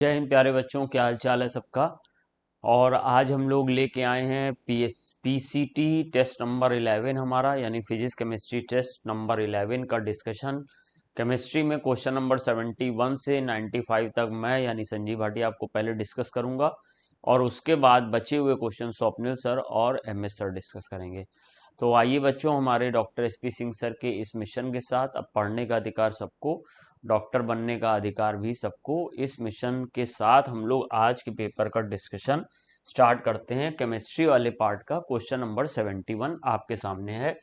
जय हिंद प्यारे बच्चों, क्या हाल चाल है सबका। और आज हम लोग लेके आए हैं पीसीटी टेस्ट नंबर 11 हमारा, यानी फिजिक्स केमिस्ट्री टेस्ट नंबर 11 का डिस्कशन। केमिस्ट्री में क्वेश्चन नंबर 71 से 95 तक मैं यानी संजीव भाटिया आपको पहले डिस्कस करूंगा, और उसके बाद बचे हुए क्वेश्चन स्वप्निल सर और एमएस सर डिस्कस करेंगे। तो आइए बच्चों, हमारे डॉक्टर एसपी सिंह सर के इस मिशन के साथ, अब पढ़ने का अधिकार सबको, डॉक्टर बनने का अधिकार भी सबको, इस मिशन के साथ हम लोग आज के पेपर का डिस्कशन स्टार्ट करते हैं। केमिस्ट्री वाले पार्ट का क्वेश्चन नंबर 71 आपके सामने है,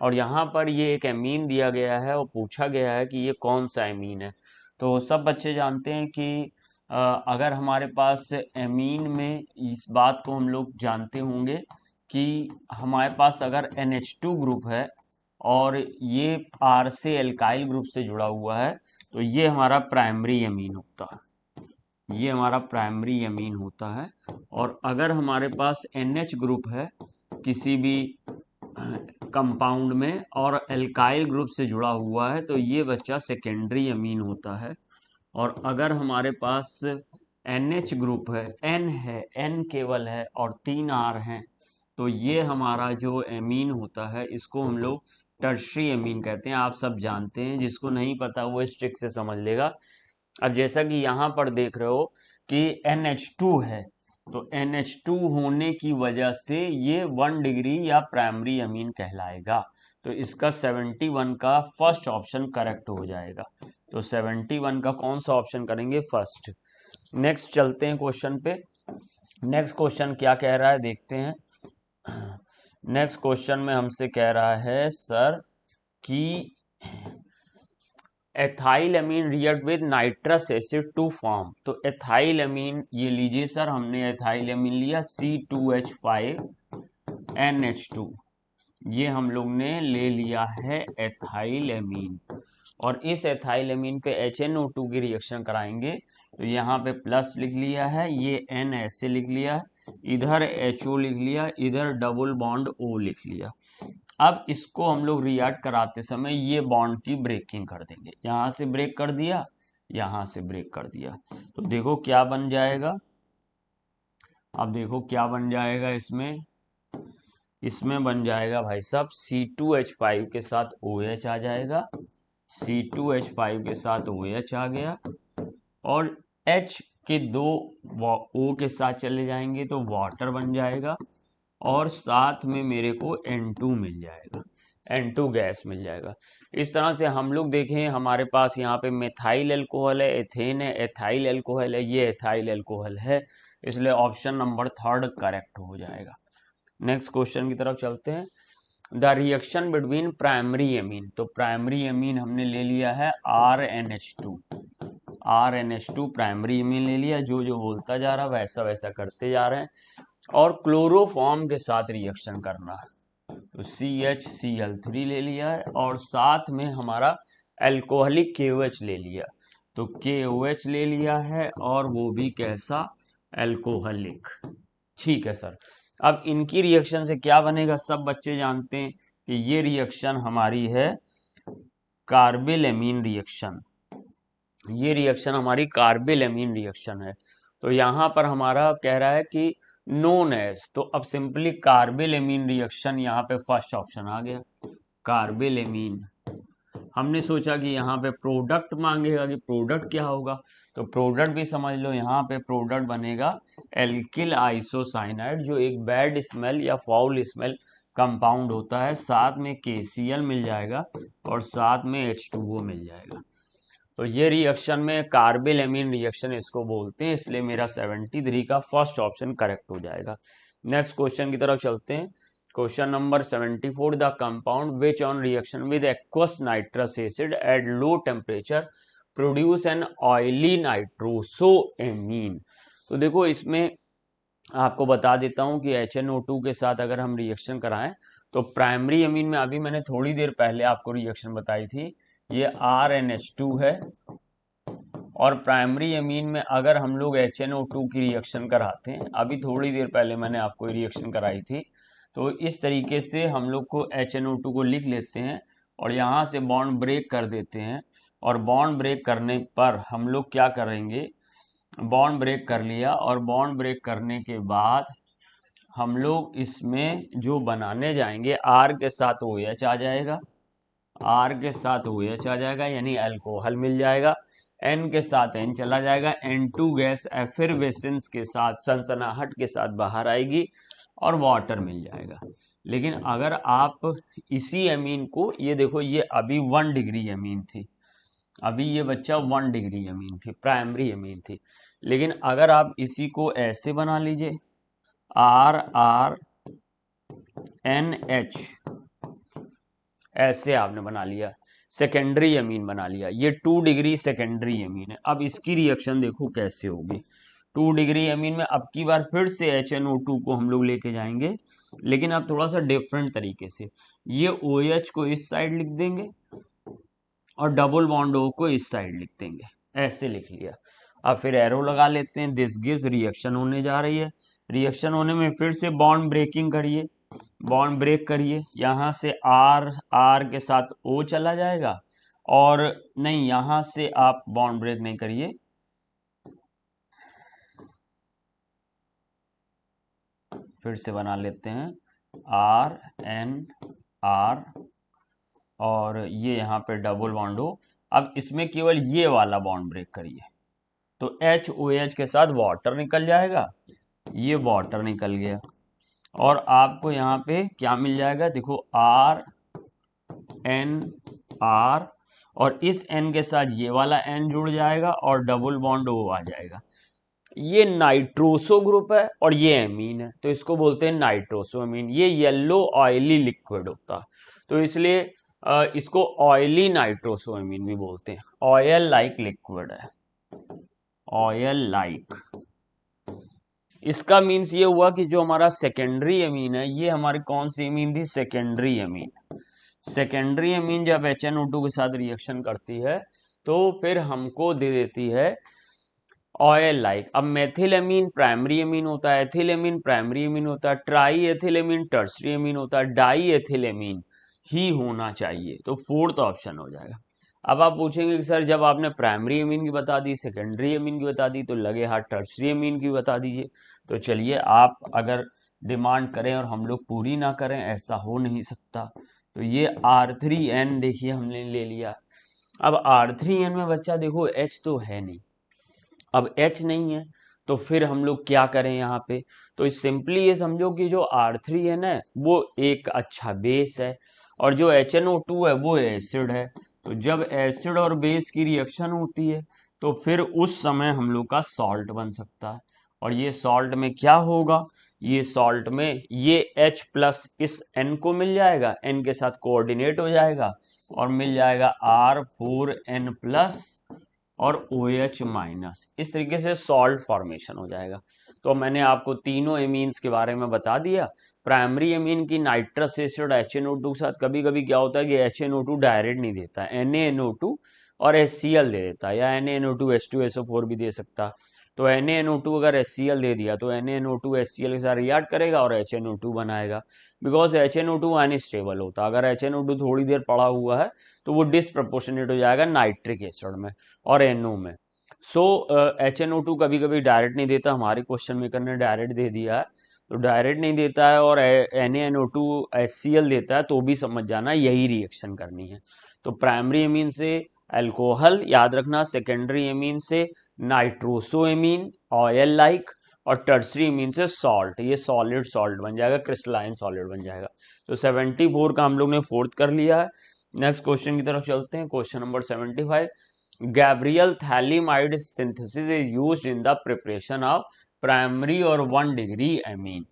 और यहाँ पर ये एक एमीन दिया गया है और पूछा गया है कि ये कौन सा एमीन है। तो सब बच्चे जानते हैं कि अगर हमारे पास एमीन में, इस बात को हम लोग जानते होंगे कि हमारे पास अगर NH2 ग्रुप है और ये R से एल्काइल ग्रुप से जुड़ा हुआ है, तो ये हमारा प्राइमरी एमीन होता है। ये हमारा प्राइमरी एमीन होता है। और अगर हमारे पास NH ग्रुप है किसी भी कंपाउंड में और एल्काइल ग्रुप से जुड़ा हुआ है, तो ये बच्चा सेकेंडरी एमीन होता है। और अगर हमारे पास NH ग्रुप है, N है, N केवल है और 3 R हैं, तो ये हमारा जो एमीन होता है इसको हम लोग टर्शरी एमीन कहते हैं। आप सब जानते हैं, जिसको नहीं पता वो इस ट्रिक से समझ लेगा। अब जैसा कि यहाँ पर देख रहे हो कि NH2 है, तो NH2 होने की वजह से ये 1 डिग्री या प्राइमरी अमीन कहलाएगा। तो इसका 71 का फर्स्ट ऑप्शन करेक्ट हो जाएगा। तो 71 का कौन सा ऑप्शन करेंगे? फर्स्ट। नेक्स्ट चलते हैं क्वेश्चन पे। नेक्स्ट क्वेश्चन क्या कह रहा है देखते हैं। नेक्स्ट क्वेश्चन में हमसे कह रहा है सर कि ethyl amine react with nitrous acid to form. तो एथाइल अमीन ये लीजिए सर, हमने एथाइल अमीन लिया C2H5NH2, ये हम लोग ने ले लिया है एथाइल अमीन। और इस एथाइल अमीन पे HNO2 की रिएक्शन कराएंगे, तो यहाँ पे प्लस लिख लिया है, ये N ऐसे लिख लिया, इधर HO लिख लिया, इधर डबल बॉन्ड O लिख लिया। अब इसको हम लोग रिएक्ट कराते समय ये बॉन्ड की ब्रेकिंग कर देंगे। यहाँ से ब्रेक कर दिया, यहाँ से ब्रेक कर दिया, तो देखो क्या बन जाएगा। अब देखो क्या बन जाएगा इसमें। इसमें बन जाएगा भाई साहब C2H5 के साथ OH आ जाएगा, C2H5 के साथ OH आ गया, और H के दो O के साथ चले जाएंगे तो वाटर बन जाएगा, और साथ में मेरे को N2 मिल जाएगा, N2 गैस मिल जाएगा। इस तरह से हम लोग देखें, हमारे पास यहाँ पे मेथाइल अल्कोहल है, एथेन है, एथाइल अल्कोहल है, ये एथाइल अल्कोहल है, इसलिए ऑप्शन नंबर थर्ड करेक्ट हो जाएगा। नेक्स्ट क्वेश्चन की तरफ चलते हैं। The reaction between primary amine, तो प्राइमरी एमीन हमने ले लिया है RNH2। RNH2 प्राइमरी एमीन ले लिया, जो जो बोलता जा रहा वैसा वैसा करते जा रहे हैं। और क्लोरोफॉर्म के साथ रिएक्शन करना है, तो CHCl3 ले लिया है, और साथ में हमारा अल्कोहलिक KOH ले लिया, तो KOH ले लिया है, और वो भी कैसा? अल्कोहलिक। ठीक है सर। अब इनकी रिएक्शन से क्या बनेगा? सब बच्चे जानते हैं कि ये रिएक्शन हमारी है कार्बिल एमीन रिएक्शन। ये रिएक्शन हमारी कार्बिल एमीन रिएक्शन है। तो यहाँ पर हमारा कह रहा है कि नोन एज, तो अब सिंपली कार्बिल एमीन रिएक्शन यहाँ पे फर्स्ट ऑप्शन आ गया, कार्बिल एमीन। हमने सोचा कि यहाँ पे प्रोडक्ट मांगेगा कि प्रोडक्ट क्या होगा, तो प्रोडक्ट भी समझ लो, यहाँ पे प्रोडक्ट बनेगा एल्किल आइसोसाइनाइड, जो एक बैड स्मेल या फाउल स्मेल कंपाउंड होता है, साथ में KCl मिल जाएगा और साथ में H2O मिल जाएगा। तो ये रिएक्शन में कार्बिल एमीन रिएक्शन इसको बोलते हैं, इसलिए मेरा 73 का फर्स्ट ऑप्शन करेक्ट हो जाएगा। नेक्स्ट क्वेश्चन की तरफ चलते हैं। Question number 74, the compound which on reaction with aqueous nitrous acid at low temperature produce an oily nitroso amine. तो देखो इसमें आपको बता देता हूं कि HNO2 के साथ अगर हम रिएक्शन कराएं, तो प्राइमरी एमीन में अभी मैंने थोड़ी देर पहले आपको रिएक्शन बताई थी, ये RNH2 है, और प्राइमरी एमीन में अगर हम लोग HNO2 की रिएक्शन कराते हैं, अभी थोड़ी देर पहले मैंने आपको रिएक्शन कराई थी, तो इस तरीके से हम लोग को HNO2 को लिख लेते हैं और यहाँ से बॉन्ड ब्रेक कर देते हैं, और बॉन्ड ब्रेक करने पर हम लोग क्या करेंगे, बॉन्ड ब्रेक कर लिया, और बॉन्ड ब्रेक करने के बाद हम लोग इसमें जो बनाने जाएंगे आर के साथ OH आ जाएगा, आर के साथ OH आ जाएगा यानी अल्कोहल मिल जाएगा, एन के साथ एन चला जाएगा, N2 गैस एफिरवेसेंस के साथ सनसनाहट के साथ बाहर आएगी और वाटर मिल जाएगा। लेकिन अगर आप इसी अमीन को, ये देखो ये अभी 1 डिग्री अमीन थी, अभी ये बच्चा 1 डिग्री अमीन थी, प्राइमरी अमीन थी, लेकिन अगर आप इसी को ऐसे बना लीजिए RRNH, ऐसे आपने बना लिया, सेकेंडरी अमीन बना लिया, ये 2 डिग्री सेकेंडरी अमीन है। अब इसकी रिएक्शन देखो कैसे होगी। 2 डिग्री अमीन में अब की बार फिर से HNO2 को हम लोग लेके जाएंगे, लेकिन अब थोड़ा सा डिफरेंट तरीके से। ये OH को इस साइड लिख देंगे और डबल बॉन्ड O को इस साइड लिख देंगे, ऐसे लिख लिया। अब फिर एरो लगा लेते हैं, दिस गिव्स, रिएक्शन होने जा रही है। रिएक्शन होने में फिर से बॉन्ड ब्रेकिंग करिए, बॉन्ड ब्रेक करिए, यहां से R के साथ O चला जाएगा, और नहीं यहां से आप बॉन्ड ब्रेक नहीं करिए, फिर से बना लेते हैं RNR, और ये यहाँ पे डबल बॉन्ड हो। अब इसमें केवल ये वाला बॉन्ड ब्रेक करिए, तो HOH के साथ वाटर निकल जाएगा, ये वाटर निकल गया, और आपको यहाँ पे क्या मिल जाएगा, देखो RNR, और इस N के साथ ये वाला N जुड़ जाएगा और डबल बॉन्ड O आ जाएगा। ये नाइट्रोसो ग्रुप है और ये एमीन है, तो इसको बोलते हैं नाइट्रोसो एमीन। ये येलो ऑयली लिक्विड होता है, तो इसलिए इसको ऑयली नाइट्रोसो एमीन भी बोलते हैं। ऑयल लाइक लिक्विड है, ऑयल लाइक। इसका मीन्स ये हुआ कि जो हमारा सेकेंडरी अमीन है, ये हमारी कौन सी अमीन थी, सेकेंडरी अमीन। सेकेंडरी अमीन जब HNO2 के साथ रिएक्शन करती है तो फिर हमको दे देती है ऑयल लाइक। अब मेथिल अमीन प्राइमरी अमीन होता है, एथिल अमीन प्राइमरी अमीन होता है, ट्राई एथिल अमीन टर्सरी अमीन होता है, डाई एथिल अमीन ही होना चाहिए, तो फोर्थ ऑप्शन हो जाएगा। अब आप पूछेंगे कि सर जब आपने प्राइमरी अमीन की बता दी, सेकेंडरी अमीन की बता दी, तो लगे हाथ टर्सरी अमीन की बता दीजिए। तो चलिए, आप अगर डिमांड करें और हम लोग पूरी ना करें, ऐसा हो नहीं सकता। तो ये R3N देखिए हमने ले लिया। अब R3N में बच्चा देखो H तो है नहीं, अब H नहीं है तो फिर हम लोग क्या करें यहाँ पे, तो सिंपली ये समझो कि जो R3N है वो एक अच्छा बेस है, और जो HNO2 है वो एसिड है। तो जब एसिड और बेस की रिएक्शन होती है तो फिर उस समय हम लोग का सॉल्ट बन सकता है, और ये सॉल्ट में क्या होगा, ये सॉल्ट में ये H प्लस इस N को मिल जाएगा, N के साथ कोऑर्डिनेट हो जाएगा और मिल जाएगा R4N प्लस और OH माइनस। इस तरीके से सॉल्ट फॉर्मेशन हो जाएगा। तो मैंने आपको तीनों एमीन्स के बारे में बता दिया। प्राइमरी एमीन की नाइट्रस एसिड HNO2 के साथ कभी कभी क्या होता है कि HNO2 डायरेक्ट नहीं देता है, NaNO2 और HCl दे देता है, या NaNO2 H2SO4 भी दे सकता। तो NaNO2 अगर HCl दे दिया तो NaNO2 HCl के साथ रिएक्ट करेगा और HNO2 बनाएगा, बिकॉज HNO2 अनस्टेबल होता। अगर HNO2 थोड़ी देर पड़ा हुआ है तो वो डिसप्रपोर्शनेट हो जाएगा नाइट्रिक एसिड में और NO में। सो HNO2 कभी कभी डायरेक्ट नहीं देता, हमारे क्वेश्चन मेकर ने डायरेक्ट दे दिया है, तो डायरेक्ट नहीं देता है और NaNO2 HCl देता है तो भी समझ जाना यही रिएक्शन करनी है। तो प्राइमरी एमीन से अल्कोहल याद रखना, सेकेंडरी एमीन से नाइट्रोसो एमीन ऑयल लाइक, और टर्सरी एमीन से सॉल्ट, ये सॉलिड सॉल्ट बन जाएगा, क्रिस्टलाइन सॉलिड बन जाएगा। तो 74 का हम लोग ने फोर्थ कर लिया है। नेक्स्ट क्वेश्चन की तरफ चलते हैं, question number 75। Gabriel phthalimide synthesis is used in the preparation of primary और 1 degree amine.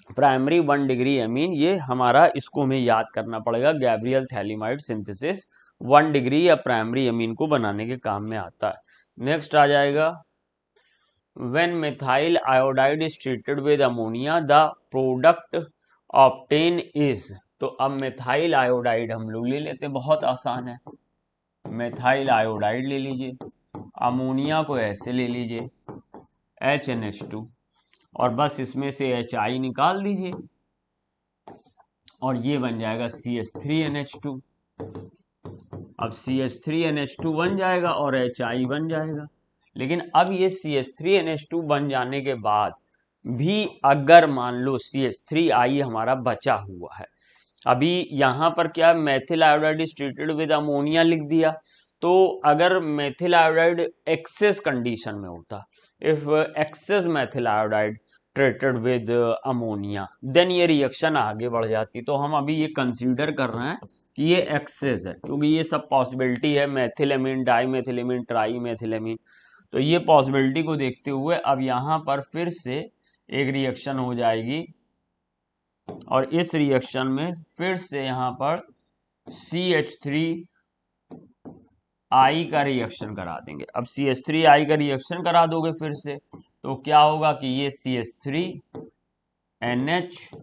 Primary 1 degree amine, ये हमारा इसको हमें याद करना पड़ेगा। गैब्रियल थैलीमाइड सिंथेसिस 1 डिग्री या प्राइमरी एमीन को बनाने के काम में आता है। नेक्स्ट आ जाएगा when methyl iodide is treated with ammonia the product obtained is। तो अब मेथाइल आयोडाइड हम लोग ले लेते हैं, बहुत आसान है। मेथाइल आयोडाइड ले लीजिए, अमोनिया को ऐसे ले लीजिए HNH2, और बस इसमें से HI निकाल दीजिए और ये बन जाएगा CH3NH2। अब CH3NH2 बन जाएगा और HI बन जाएगा, लेकिन अब ये CH3NH2 बन जाने के बाद भी अगर मान लो CH3I हमारा बचा हुआ है, अभी यहाँ पर क्या methyl iodide is treated with ammonia लिख दिया, तो अगर मेथिल आयोडाइड एक्सेस कंडीशन में होता, if excess methyl iodide treated with ammonia, then ये रिएक्शन आगे बढ़ जाती। तो हम अभी ये कंसीडर कर रहे हैं कि ये एक्सेस है, क्योंकि ये सब पॉसिबिलिटी है, मेथिलेमीन, डाईमेथिलेमीन, ट्राईमेथिलेमीन, तो ये पॉसिबिलिटी को देखते हुए अब यहाँ पर फिर से एक रिएक्शन हो जाएगी, और इस रिएक्शन में फिर से यहाँ पर CH3I का रिएक्शन करा देंगे। अब CH3I का रिएक्शन करा दोगे फिर से, तो क्या होगा कि ये CH3NH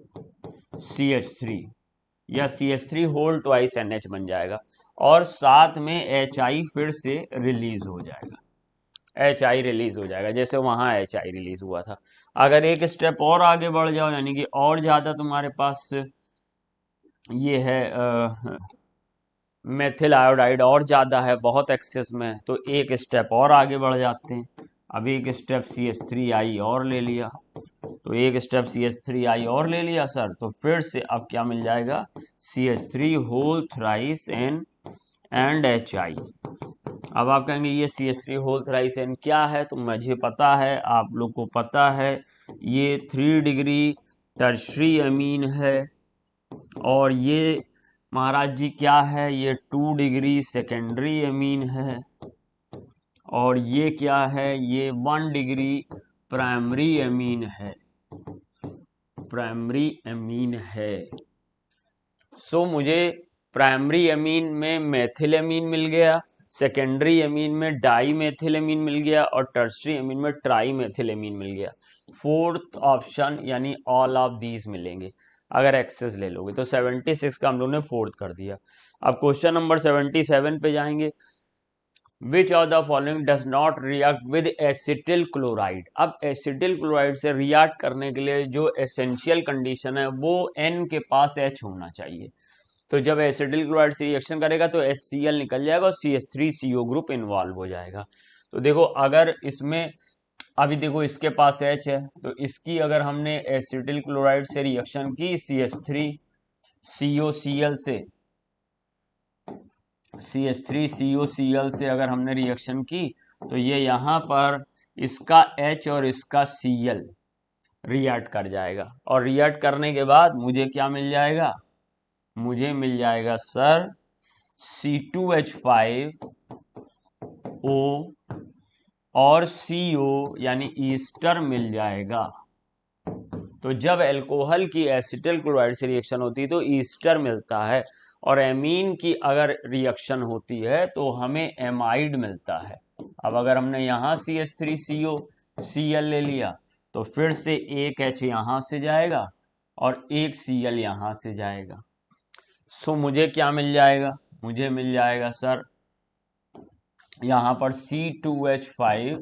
CH3 या CH3 होल ट्वाइस NH बन जाएगा, और साथ में HI फिर से रिलीज हो जाएगा, HI रिलीज हो जाएगा, जैसे वहां HI रिलीज हुआ था। अगर एक स्टेप और आगे बढ़ जाओ, यानी कि और ज्यादा तुम्हारे पास ये है मेथिल आयोडाइड और ज्यादा है, बहुत एक्सेस में, तो एक स्टेप और आगे बढ़ जाते हैं। अब एक स्टेप CH3I और ले लिया, तो एक स्टेप CH3I और ले लिया सर, तो फिर से अब क्या मिल जाएगा, CH3 whole thrice N and HI। अब आप कहेंगे ये CH3 होल थ्राइस N क्या है, तो मुझे पता है, आप लोग को पता है, ये 3 डिग्री टर्शरी अमीन है, और ये महाराज जी क्या है, ये 2 डिग्री सेकेंडरी अमीन है, और ये क्या है, ये 1 डिग्री प्राइमरी अमीन है, प्राइमरी अमीन है। सो मुझे प्राइमरी अमीन में मेथिलेमीन मिल गया, सेकेंडरी अमीन में डाई मेथिलेमीन मिल गया, और टर्शरी अमीन में ट्राई मेथिलेमीन मिल गया। फोर्थ ऑप्शन यानी ऑल ऑफ दीज मिलेंगे अगर एक्सेस ले लोगे, तो 76 का हम लोग ने फोर्थ कर दिया। अब क्वेश्चन नंबर 77 पे जाएंगे। विच of the following does not react with acetyl chloride. अब एसिटिल क्लोराइड से रिएक्ट करने के लिए जो एसेंशियल कंडीशन है वो N के पास H होना चाहिए। तो जब एसिटिल क्लोराइड से रिएक्शन करेगा तो HCl निकल जाएगा और CH3CO ग्रुप इन्वॉल्व हो जाएगा। तो देखो अगर इसमें अभी देखो इसके पास H है, तो इसकी अगर हमने एसिटिल क्लोराइड से रिएक्शन की CH3COCl से अगर हमने रिएक्शन की, तो ये यहाँ पर इसका H और इसका Cl रिएक्ट कर जाएगा, और रिएक्ट करने के बाद मुझे क्या मिल जाएगा, मुझे मिल जाएगा सर C2H5O और CO यानी ईस्टर मिल जाएगा। तो जब अल्कोहल की एसिटिल क्लोराइड से रिएक्शन होती है तो ईस्टर मिलता है, और एमीन की अगर रिएक्शन होती है तो हमें एमाइड मिलता है। अब अगर हमने यहाँ CH3COCl ले लिया, तो फिर से एक H यहाँ से जाएगा और एक Cl यहाँ से जाएगा। सो मुझे क्या मिल जाएगा, मुझे मिल जाएगा सर यहाँ पर C2H5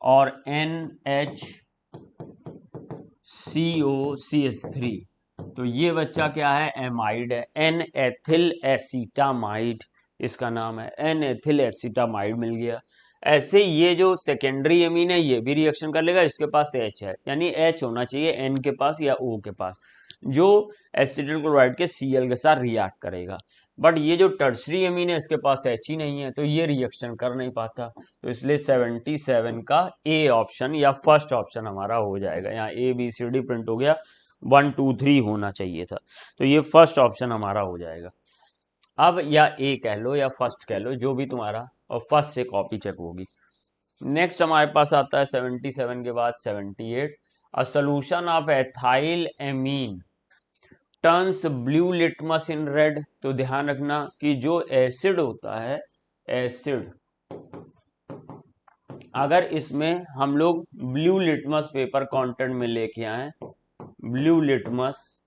और NHCOCH3, तो ये बच्चा क्या है, एमाइड है, N एथिल एसीटामाइड इसका नाम है, N एथिल एसीटामाइड मिल गया। ऐसे ये जो सेकेंडरी अमीन है ये भी रिएक्शन कर लेगा, इसके पास H है, यानी H होना चाहिए N के पास या O के पास, जो एसिटिल क्लोराइड के Cl के साथ रिएक्ट करेगा। बट ये जो टर्शरी अमीन है इसके पास H ही नहीं है, तो ये रिएक्शन कर नहीं पाता, तो इसलिए 77 का A ऑप्शन या फर्स्ट ऑप्शन हमारा हो जाएगा। यहाँ ABCD प्रिंट हो गया, 1 2 3 होना चाहिए था, तो ये फर्स्ट ऑप्शन हमारा हो जाएगा। अब या A कह लो या फर्स्ट कह लो, जो भी तुम्हारा, और फर्स्ट से कॉपी चेक होगी। नेक्स्ट हमारे पास आता है 77 के बाद 78, a solution of ethyl amine turns blue litmus in red. तो ध्यान रखना कि जो एसिड होता है, एसिड अगर इसमें हम लोग ब्लू लिटमस पेपर कंटेंट में लेके आए, ब्लू लिटमस,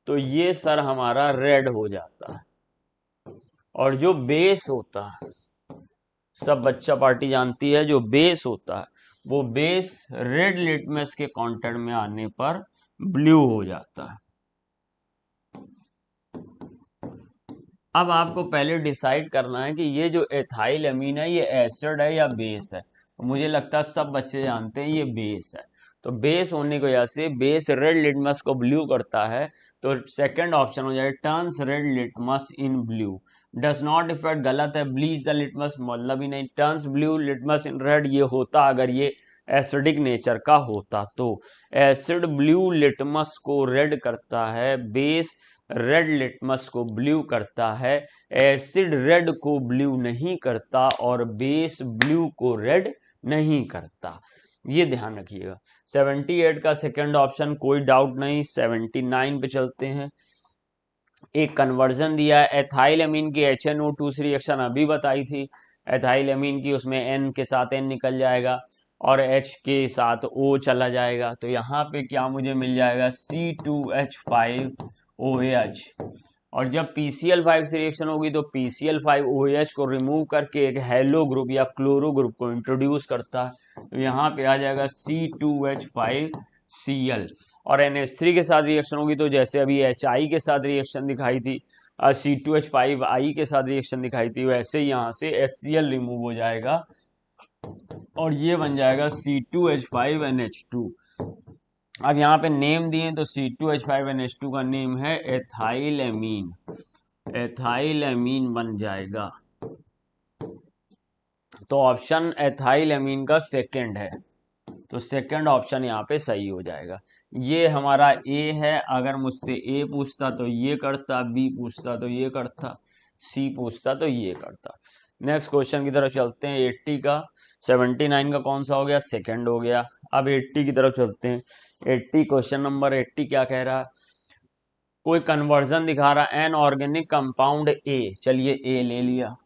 तो ये सर हमारा रेड हो जाता है, और जो बेस होता है, सब बच्चा पार्टी जानती है, जो बेस होता है वो बेस रेड लिटमस के कंटेंट में आने पर ब्लू हो जाता है। अब आपको पहले डिसाइड करना है कि ये जो एथाइल एमीन है ये एसिड है या बेस है। तो मुझे लगता है सब बच्चे जानते हैं ये बेस है। तो बेस होने की वजह से बेस रेड लिटमस को ब्लू करता है। तो सेकंड ऑप्शन हो जाएगा turns red litmus in blue. Does not effect गलत है, ब्लीच द लिटमस मतलब ही नहीं। Turns blue litmus in red ये होता अगर ये एसिडिक नेचर का होता। तो एसिड ब्लू लिटमस को रेड करता है, बेस रेड लिटमस को ब्लू करता है। एसिड रेड को ब्लू नहीं करता और बेस ब्लू को रेड नहीं करता, ये ध्यान रखिएगा। 78 का सेकंड ऑप्शन कोई डाउट नहीं। 79 पे चलते हैं। एक कन्वर्जन दिया है, एथाइल अमीन की HNO2 से रिएक्शन अभी बताई थी। एथाइल अमीन की उसमें N के साथ N निकल जाएगा और H के साथ O चला जाएगा। तो यहाँ पे क्या मुझे मिल जाएगा C2H5OH। और जब PCl5 से रिएक्शन होगी तो PCl5OH को रिमूव करके एक हेलो ग्रुप या क्लोरो ग्रुप को इंट्रोड्यूस करता है। तो यहाँ पे आ जाएगा C2H5Cl। और NH3 के साथ रिएक्शन होगी तो जैसे अभी HI के साथ रिएक्शन दिखाई थी, C2H5I के साथ रिएक्शन दिखाई थी, वैसे यहाँ से HCl रिमूव हो जाएगा और ये बन जाएगा C2H5NH2। अब यहाँ पे नेम दिए तो C2H5NH2 का नेम है एथाइल एमीन। एथाइल एमीन बन जाएगा। तो ऑप्शन एथाइल एमीन का सेकंड है, तो सेकंड ऑप्शन यहाँ पे सही हो जाएगा। ये हमारा ए है। अगर मुझसे ए पूछता तो ये करता, बी पूछता तो ये करता, सी पूछता तो ये करता। नेक्स्ट क्वेश्चन की तरफ चलते हैं। 80 का 79 का कौन सा हो गया, सेकंड हो गया। अब 80 की तरफ चलते हैं। 80 क्वेश्चन नंबर 80 क्या कह रहा है, कोई कन्वर्जन दिखा रहा है एन ऑर्गेनिक कंपाउंड ए। चलिए ए ले लिया,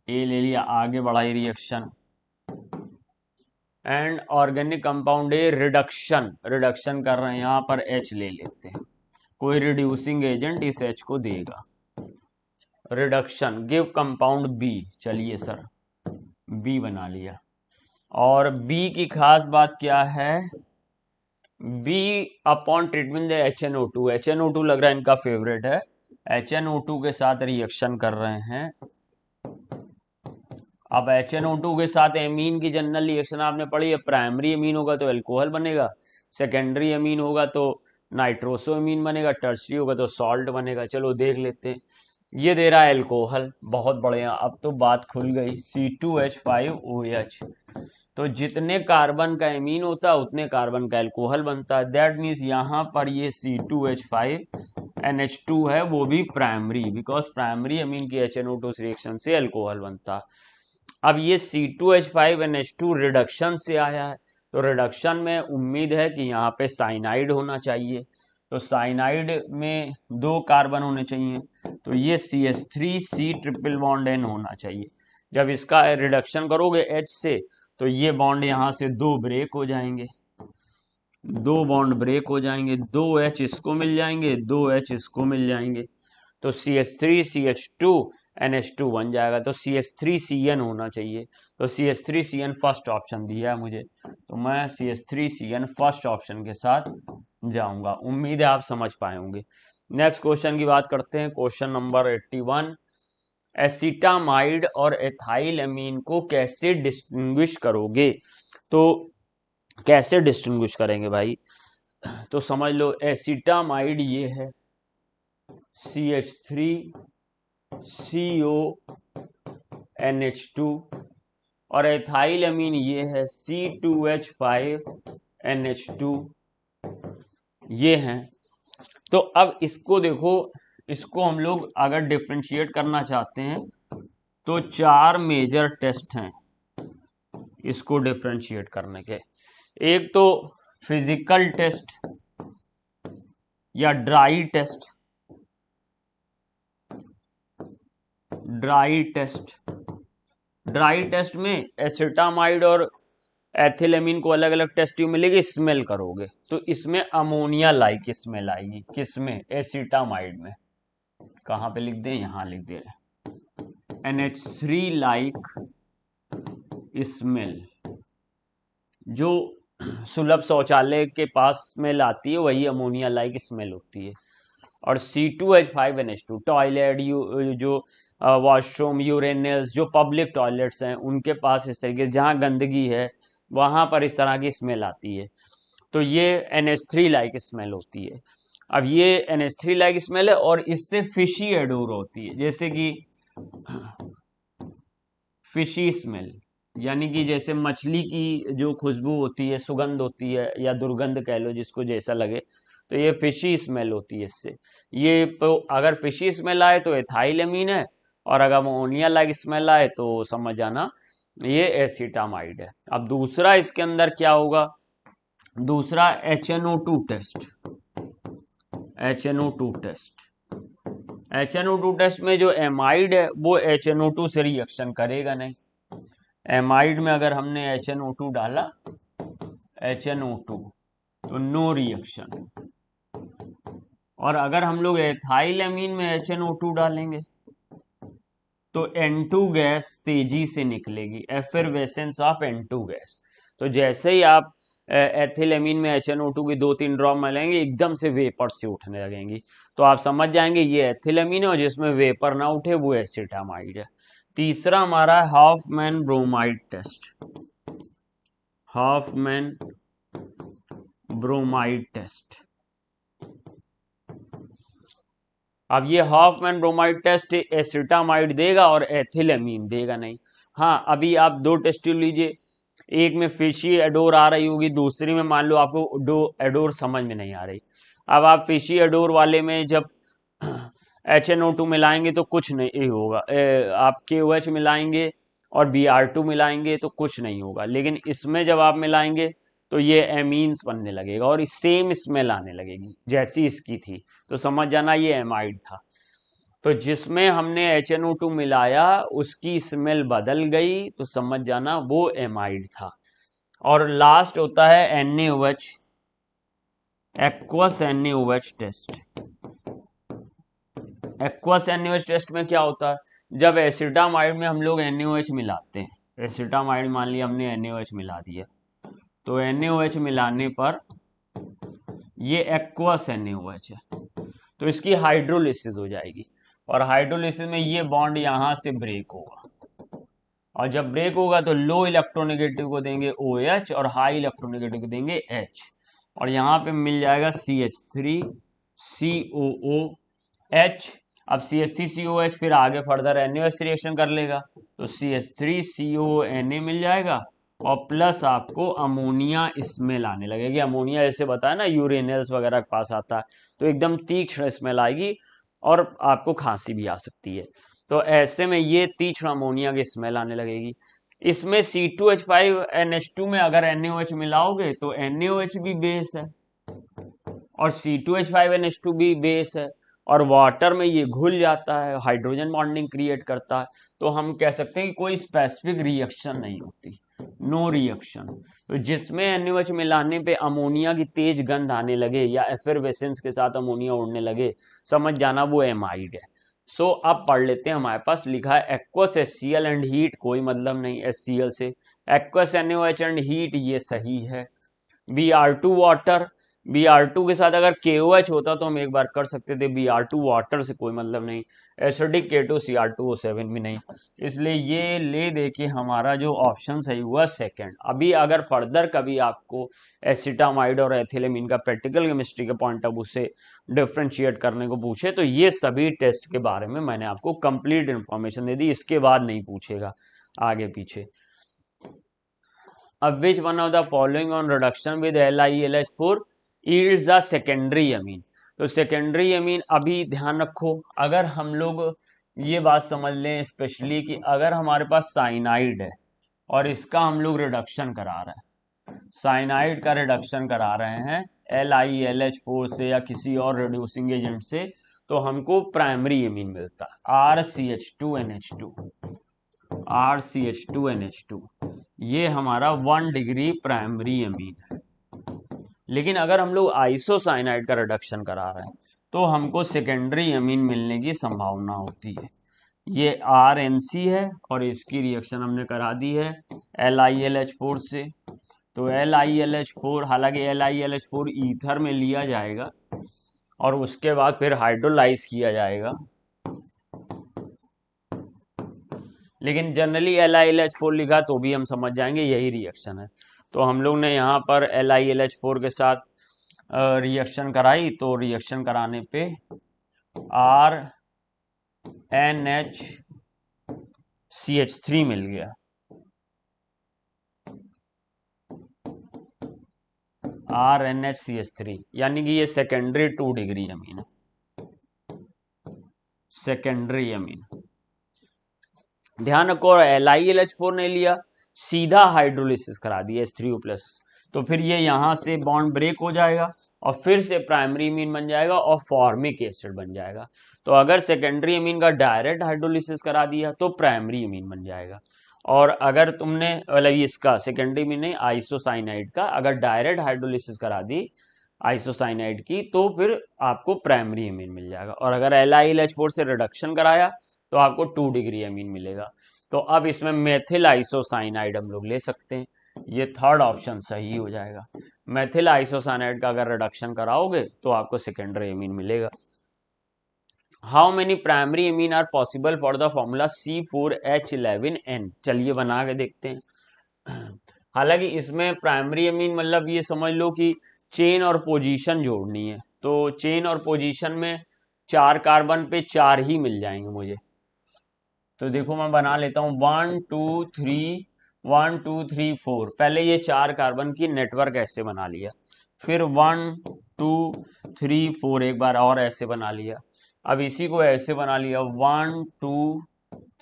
ए ले लिया, आगे बढ़ाई reaction. And organic compound A reduction, reduction कर रहे हैं, यहां पर H ले लेते हैं। कोई रिड्यूसिंग एजेंट इस H को देगा। Reduction give compound B. चलिए सर बी बना लिया। और बी की खास बात क्या है, B upon treatment the HNO2। HNO2 लग रहा है इनका फेवरेट है। HNO2 के साथ रिएक्शन कर रहे हैं। अब HNO2 के साथ एमीन की जनरल रिएक्शन आपने पढ़ी है, प्राइमरी एमीन होगा तो अल्कोहल बनेगा, सेकेंडरी एमीन होगा तो नाइट्रोसो एमीन बनेगा, टर्सरी होगा तो सॉल्ट बनेगा। चलो देख लेते हैं। ये दे रहा है अल्कोहल, बहुत बढ़िया, अब तो बात खुल गई। C2H5OH। तो जितने कार्बन का एमीन होता है उतने कार्बन का अल्कोहल बनता है। दैट मीन्स यहाँ पर ये C2H5NH2 है, वो भी प्राइमरी, बिकॉज प्राइमरी एमीन की HNO2 रिएक्शन से अल्कोहल बनता है। अब ये C2H5NH2 रिडक्शन से आया है, तो रिडक्शन में उम्मीद है कि यहाँ पे साइनाइड होना चाहिए। तो साइनाइड में 2 कार्बन होने चाहिए, तो ये CH3C ट्रिपल बॉन्ड N होना चाहिए। जब इसका रिडक्शन करोगे H से तो ये बॉन्ड यहाँ से 2 ब्रेक हो जाएंगे, 2 बॉन्ड ब्रेक हो जाएंगे, 2 H इसको मिल जाएंगे, 2 H इसको मिल जाएंगे, तो CH3CH2NH2 बन जाएगा। तो CH3CN होना चाहिए, तो CH3CN फर्स्ट ऑप्शन दिया है मुझे, तो मैं CH3CN फर्स्ट ऑप्शन के साथ जाऊंगा। उम्मीद है आप समझ पाए होंगे। नेक्स्ट क्वेश्चन की बात करते हैं, क्वेश्चन नंबर 81। एसिटामाइड और एथाइल एमीन को कैसे डिस्टिंग्विश करोगे। तो कैसे डिस्टिंग्विश करेंगे भाई, तो समझ लो एसिटामाइड ये है CH3CONH2 और एथाइल अमीन ये है C2H5NH2, ये हैं। तो अब इसको देखो, इसको हम लोग अगर डिफ्रेंशिएट करना चाहते हैं तो 4 मेजर टेस्ट हैं इसको डिफ्रेंशिएट करने के। एक तो फिजिकल टेस्ट या ड्राई टेस्ट, ड्राई टेस्ट में एसिटामाइड और एथिलेमिन को अलग अलग टेस्ट ट्यूब मिलेगी, स्मेल करोगे तो इसमें अमोनिया लाइक स्मेल आएगी। किसमें, एसिटामाइड में। कहां पे लिख दें, यहां लिख दे रहे, NH3 लाइक स्मेल। जो सुलभ शौचालय के पास स्मेल आती है वही अमोनिया लाइक स्मेल होती है। और C2H5NH2 टॉयलेट जो वॉशरूम, यूरेनल्स, जो पब्लिक टॉयलेट्स हैं उनके पास इस तरीके से जहाँ गंदगी है वहां पर इस तरह की स्मेल आती है, तो ये NH3 लाइक स्मेल होती है। अब ये NH3 लाइक स्मेल है और इससे फिशी एडोर होती है, जैसे कि फिशी स्मेल, यानी कि जैसे मछली की जो खुशबू होती है, सुगंध होती है या दुर्गंध कह लो, जिसको जैसा लगे, तो ये फिशी स्मेल होती है इससे। ये तो अगर फिशी स्मेल आए तो एथाइल एमीन है, और अगर अमोनिया लाइक स्मेल आए तो समझ जाना ये एसिटामाइड है। अब दूसरा इसके अंदर क्या होगा, दूसरा HNO2 test. HNO2 test, HNO2 test में जो एमाइड है वो HNO2 से रिएक्शन करेगा नहीं। एमाइड में अगर हमने HNO2 डाला, HNO2, तो नो रिएक्शन। और अगर हम लोग एथाइल एमीन में HNO2 डालेंगे तो N2 गैस तेजी से निकलेगी, एफरवेसेंस ऑफ N2 गैस। तो जैसे ही आप एथिल एमीन में HNO2 की 2-3 ड्रॉप मिलाएंगे, एकदम से वेपर से उठने लगेंगी, तो आप समझ जाएंगे ये एथिल एमीन है, और जिसमें वेपर ना उठे वो एसिटामाइड है। तीसरा हमारा Hofmann bromide test. Hofmann bromide test. अब ये हॉफमैन ब्रोमाइड टेस्ट एसिटामाइड देगा और एथिल एमीन देगा नहीं। हाँ, अभी आप दो टेस्ट लीजिए, एक में फिशी एडोर आ रही होगी, दूसरी में मान लो आपको एडोर समझ में नहीं आ रही। अब आप फिशी एडोर वाले में जब HNO2 मिलाएंगे तो कुछ नहीं होगा, आप KOH मिलाएंगे और Br2 मिलाएंगे तो कुछ नहीं होगा, लेकिन इसमें जब आप मिलाएंगे तो ये एमीन्स बनने लगेगा और सेम स्मेल आने लगेगी जैसी इसकी थी, तो समझ जाना ये एमाइड था। तो जिसमें हमने HNO2 मिलाया उसकी स्मेल बदल गई, तो समझ जाना वो एमाइड था। और लास्ट होता है NaOH, aqueous NaOH test. Aqueous NaOH test में क्या होता है, जब एसिटामाइड में हम लोग NaOH मिलाते हैं, एसिटामाइड मान लिया हमने NaOH मिला दिया, तो NaOH मिलाने पर ये एक्वस NaOH है, तो इसकी हाइड्रोलिसिस हो जाएगी, और हाइड्रोलिसिस में ये बॉन्ड यहां से ब्रेक होगा, और जब ब्रेक होगा तो लो इलेक्ट्रोनेगेटिव को देंगे OH और हाई इलेक्ट्रोनेगेटिव को देंगे H, और यहाँ पे मिल जाएगा CH3COOH। अब CH3COOH फिर आगे फर्दर NaOH रिएक्शन कर लेगा, तो CH3COONA मिल जाएगा, और प्लस आपको अमोनिया स्मेल आने लगेगी। अमोनिया जैसे बताया ना यूरेनल्स वगैरह के पास आता है, तो एकदम तीक्ष्ण स्मेल आएगी और आपको खांसी भी आ सकती है। तो ऐसे में ये तीक्ष्ण अमोनिया की स्मेल आने लगेगी। इसमें C2H5NH2 में अगर NaOH मिलाओगे तो NaOH भी बेस है और C2H5NH2 भी बेस है, और वाटर में ये घुल जाता है, हाइड्रोजन बॉन्डिंग क्रिएट करता है, तो हम कह सकते हैं कि कोई स्पेसिफिक रिएक्शन नहीं होती, नो रिएक्शन। तो जिसमें NaOH मिलाने पे अमोनिया की तेज गंध आने लगे या एफरवेसेंस के साथ अमोनिया उड़ने लगे, समझ जाना वो एमाइड है। सो अब पढ़ लेते हैं, हमारे पास लिखा है एक्वस HCl एंड हीट, कोई मतलब नहीं HCl से, एक्वस NaOH एंड हीट ये सही है। Br2 वाटर, Br2 के साथ अगर KOH होता तो हम एक बार कर सकते थे, Br2 वाटर से कोई मतलब नहीं, एसिडिक K2Cr2O7 भी नहीं, इसलिए ये ले दे के हमारा जो ऑप्शन सही हुआ सेकंड। अभी अगर फर्दर कभी आपको एसिटामाइड और एथिलेमिन का प्रैक्टिकल केमिस्ट्री के पॉइंट ऑफ व्यू से डिफ्रेंशिएट करने को पूछे तो ये सभी टेस्ट के बारे में मैंने आपको कंप्लीट इंफॉर्मेशन दे दी, इसके बाद नहीं पूछेगा आगे पीछे। अब which one of the following on reduction with LiLH4 yields a secondary amine. तो सेकेंडरी अमीन अभी ध्यान रखो, अगर हम लोग ये बात समझ लें स्पेशली कि अगर हमारे पास साइनाइड है और इसका हम लोग रिडक्शन करा रहे हैं, साइनाइड का रिडक्शन करा रहे हैं LiLH4 से या किसी और रिड्यूसिंग एजेंट से, तो हमको प्राइमरी अमीन मिलता है RCH2NH2। RCH2NH2 ये हमारा 1 डिग्री प्राइमरी अमीन है। लेकिन अगर हम लोग आइसोसाइनाइड का रिडक्शन करा रहे हैं तो हमको सेकेंडरी अमीन मिलने की संभावना होती है। ये RNC है और इसकी रिएक्शन हमने करा दी है LiLH4 से, तो LiLH4, हालांकि LiLH4 ईथर में लिया जाएगा और उसके बाद फिर हाइड्रोलाइज किया जाएगा। लेकिन जनरली LiLH4 लिखा तो भी हम समझ जाएंगे यही रिएक्शन है। तो हम लोग ने यहाँ पर LiLH4 के साथ रिएक्शन कराई, तो रिएक्शन कराने पे RNHCH3 मिल गया। RNHCH3 यानी कि ये सेकेंडरी 2 डिग्री अमीन है, सेकेंडरी अमीन। ध्यान रखो, LiLH4 ने लिया, सीधा हाइड्रोलिसिस करा दिया H3O+, तो फिर ये यहां से बॉन्ड ब्रेक हो जाएगा और फिर से प्राइमरी अमीन बन जाएगा और फॉर्मिक एसिड बन जाएगा। तो अगर सेकेंडरी अमीन का डायरेक्ट हाइड्रोलिसिस करा दिया तो प्राइमरी अमीन बन जाएगा, और अगर तुमने मतलब इसका सेकेंडरी अमीन नहीं, आइसोसाइनाइड का अगर डायरेक्ट हाइड्रोलिसिस करा दी आइसोसाइनाइड की तो फिर आपको प्राइमरी अमीन मिल जाएगा। और अगर LiLH4 से रिडक्शन कराया तो आपको 2 डिग्री अमीन मिलेगा। तो अब इसमें मेथिल आइसोसाइनाइड हम लोग ले सकते हैं, ये थर्ड ऑप्शन सही हो जाएगा। मेथिल आइसोसाइनाइड का अगर रिडक्शन कराओगे तो आपको सेकेंडरी अमीन मिलेगा। How many primary amine are possible for the formula C4H11N, चलिए बना के देखते हैं। हालांकि इसमें प्राइमरी अमीन मतलब ये समझ लो कि चेन और पोजीशन जोड़नी है, तो चेन और पोजीशन में 4 कार्बन पे 4 ही मिल जाएंगे मुझे। तो देखो मैं बना लेता हूँ 1 2 3 1 2 3 4। पहले ये 4 कार्बन की नेटवर्क ऐसे बना लिया, फिर 1 2 3 4 एक बार और ऐसे बना लिया, अब इसी को ऐसे बना लिया 1 2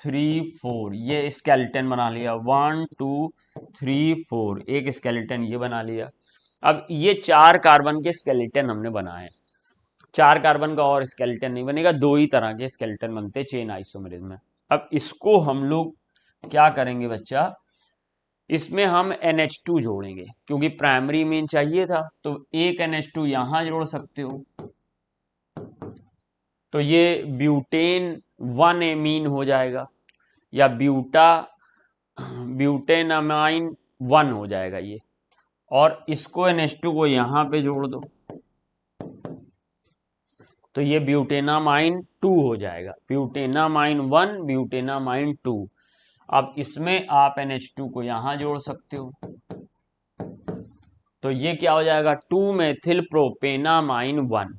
3 4, ये स्केलेटन बना लिया 1 2 3 4, एक स्केलेटन ये बना लिया। अब ये 4 कार्बन के स्केलेटन हमने बनाए, 4 कार्बन का और स्केलेटन नहीं बनेगा, 2 ही तरह के स्केलेटन बनते चेन आइसोमेरिज्म में। अब इसको हम लोग क्या करेंगे बच्चा, इसमें हम NH2 जोड़ेंगे, क्योंकि प्राइमरी मीन चाहिए था, तो एक NH2 यहां जोड़ सकते हो, तो ये ब्यूटेन 1 एमीन हो जाएगा, या ब्यूटेनामाइन 1 हो जाएगा ये, और इसको NH2 को यहां पे जोड़ दो तो ये ब्यूटेनामाइन 2 हो जाएगा, ब्यूटेनामाइन 1 ब्यूटेनामाइन 2। अब इसमें आप NH2 को यहां जोड़ सकते हो, तो ये क्या हो जाएगा 2 मेथिल प्रोपेनामाइन 1,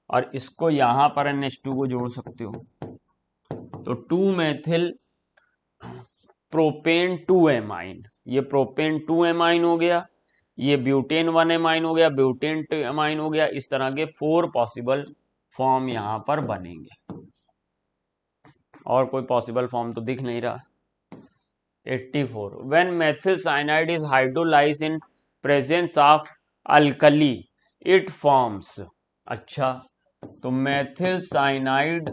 और इसको यहां पर NH2 को जोड़ सकते हो, तो 2 मेथिल प्रोपेन 2 एमाइन, ये प्रोपेन 2 एमाइन हो गया, ये ब्यूटेन 1 एमाइन हो गया, ब्यूटेन 2 एमाइन हो गया। इस तरह के 4 पॉसिबल फॉर्म यहां पर बनेंगे, और कोई पॉसिबल फॉर्म तो दिख नहीं रहा। 84 when methyl cyanide is hydrolyzed in presence of alkali it forms। अच्छा, तो मेथिल साइनाइड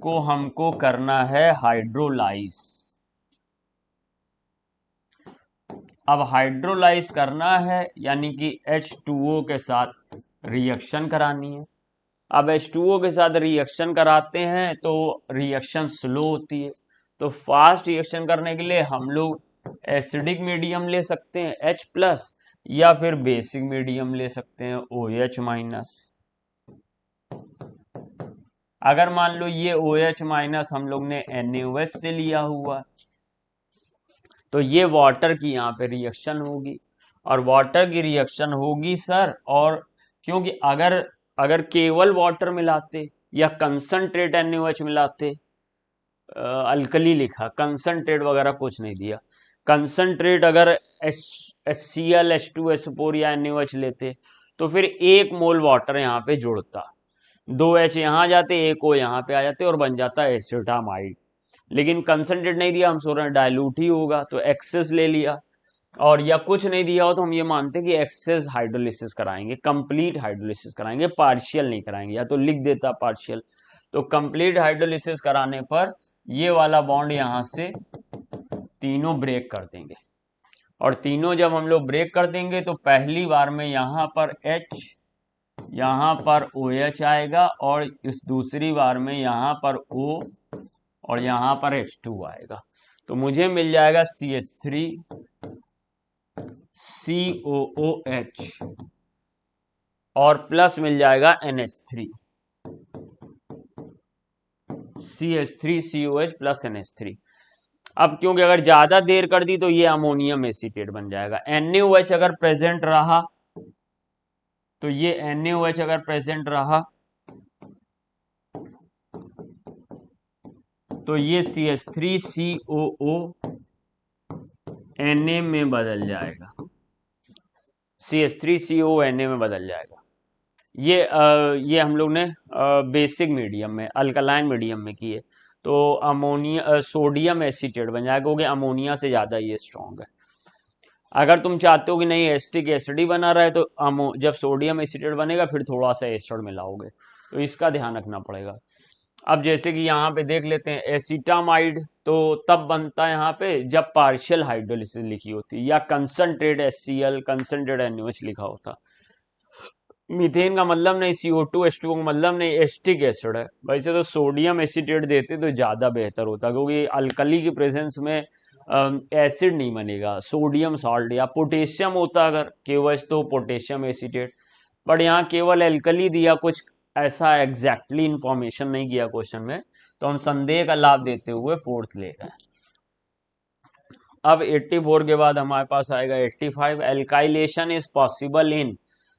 को हमको करना है हाइड्रोलाइज। अब हाइड्रोलाइज करना है यानी कि H2O के साथ रिएक्शन करानी है। अब H2O के साथ रिएक्शन कराते हैं तो रिएक्शन स्लो होती है, तो फास्ट रिएक्शन करने के लिए हम लोग एसिडिक मीडियम ले सकते हैं H+, या फिर बेसिक मीडियम ले सकते हैं OH-। अगर मान लो ये OH- हम लोग ने NaOH से लिया हुआ, तो ये वाटर की यहाँ पे रिएक्शन होगी, और वाटर की रिएक्शन होगी सर, और क्योंकि अगर केवल वाटर मिलाते या कंसंट्रेट NaOH मिलाते, अल्कली लिखा, कंसंट्रेट वगैरह कुछ नहीं दिया, कंसंट्रेट अगर HCl H2SO4 या NaOH लेते तो फिर 1 मोल वाटर यहाँ पे जुड़ता, 2 H यहाँ जाते, 1 O यहाँ पे आ जाते और बन जाता एसिटामाइड। लेकिन कंसंट्रेट नहीं दिया, हम सोच रहे हैं डाइल्यूट ही होगा, तो एक्सेस ले लिया, और या कुछ नहीं दिया हो तो हम ये मानते हैं कि एक्सेस हाइड्रोलिसिस कराएंगे, कंप्लीट हाइड्रोलिसिस कराएंगे, पार्शियल नहीं कराएंगे, या तो लिख देता पार्शियल। तो कंप्लीट हाइड्रोलिसिस कराने पर ये वाला बॉन्ड यहां से तीनों ब्रेक कर देंगे, और तीनों जब हम लोग ब्रेक कर देंगे तो पहली बार में यहां पर H, यहां पर OH आएगा, और इस दूसरी बार में यहां पर O और यहां पर H2 आएगा, तो मुझे मिल जाएगा CH3 COOH। और प्लस मिल जाएगा NH3 CH3COH प्लस NH3। अब क्योंकि अगर ज्यादा देर कर दी तो ये अमोनियम एसीटेट बन जाएगा। NaOH अगर प्रेजेंट रहा तो ये NaOH अगर प्रेजेंट रहा तो ये CH3COO Na में बदल जाएगा, CH3COO Na में बदल जाएगा। ये हम लोग ने बेसिक मीडियम में, अल्कलाइन मीडियम में किए, तो अमोनिया सोडियम एसीटेट बन जाएगा, क्योंकि अमोनिया से ज़्यादा ये स्ट्रॉन्ग है। अगर तुम चाहते हो कि नहीं एसिटिक एसिड ही बना रहा है तो जब सोडियम एसीटेट बनेगा फिर थोड़ा सा एसिड मिलाओगे, तो इसका ध्यान रखना पड़ेगा। अब जैसे कि यहाँ पे देख लेते हैं, एसिटामाइड तो तब बनता है यहाँ पे जब पार्शियल हाइड्रोलिसिस लिखी होती, या कंसंट्रेट HCl कंसंट्रेट NaOH लिखा होता। मीथेन का मतलब नहीं, CO2 H2O का मतलब नहीं, एसिटिक एसिड है। वैसे तो सोडियम एसीटेट देते तो ज़्यादा बेहतर होता, क्योंकि अल्कली की प्रेजेंस में एसिड नहीं बनेगा, सोडियम सॉल्ट या पोटेशियम होता अगर KOH तो पोटेशियम एसीटेट, बट यहाँ केवल एल्कली दिया, कुछ ऐसा एग्जैक्टली इंफॉर्मेशन नहीं किया क्वेश्चन में, तो हम संदेह का लाभ देते हुए फोर्थ ले रहे हैं। अब 84 के बाद हमारे पास आएगा 85, एल्काइलेशन इज पॉसिबल इन,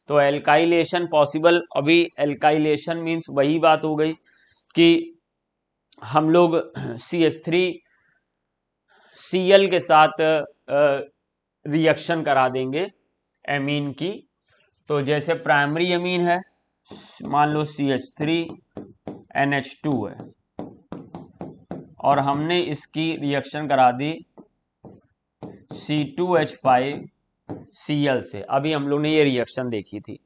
तो एल्काइलेशन पॉसिबल, अभी एल्काइलेशन मीन्स वही बात हो गई कि हम लोग CH3Cl के साथ रिएक्शन करा देंगे एमीन की। तो जैसे प्राइमरी एमीन है, मान लो CH3NH2 है, और हमने इसकी रिएक्शन करा दी C2H5Cl से। अभी हम लोग ने ये रिएक्शन देखी थी,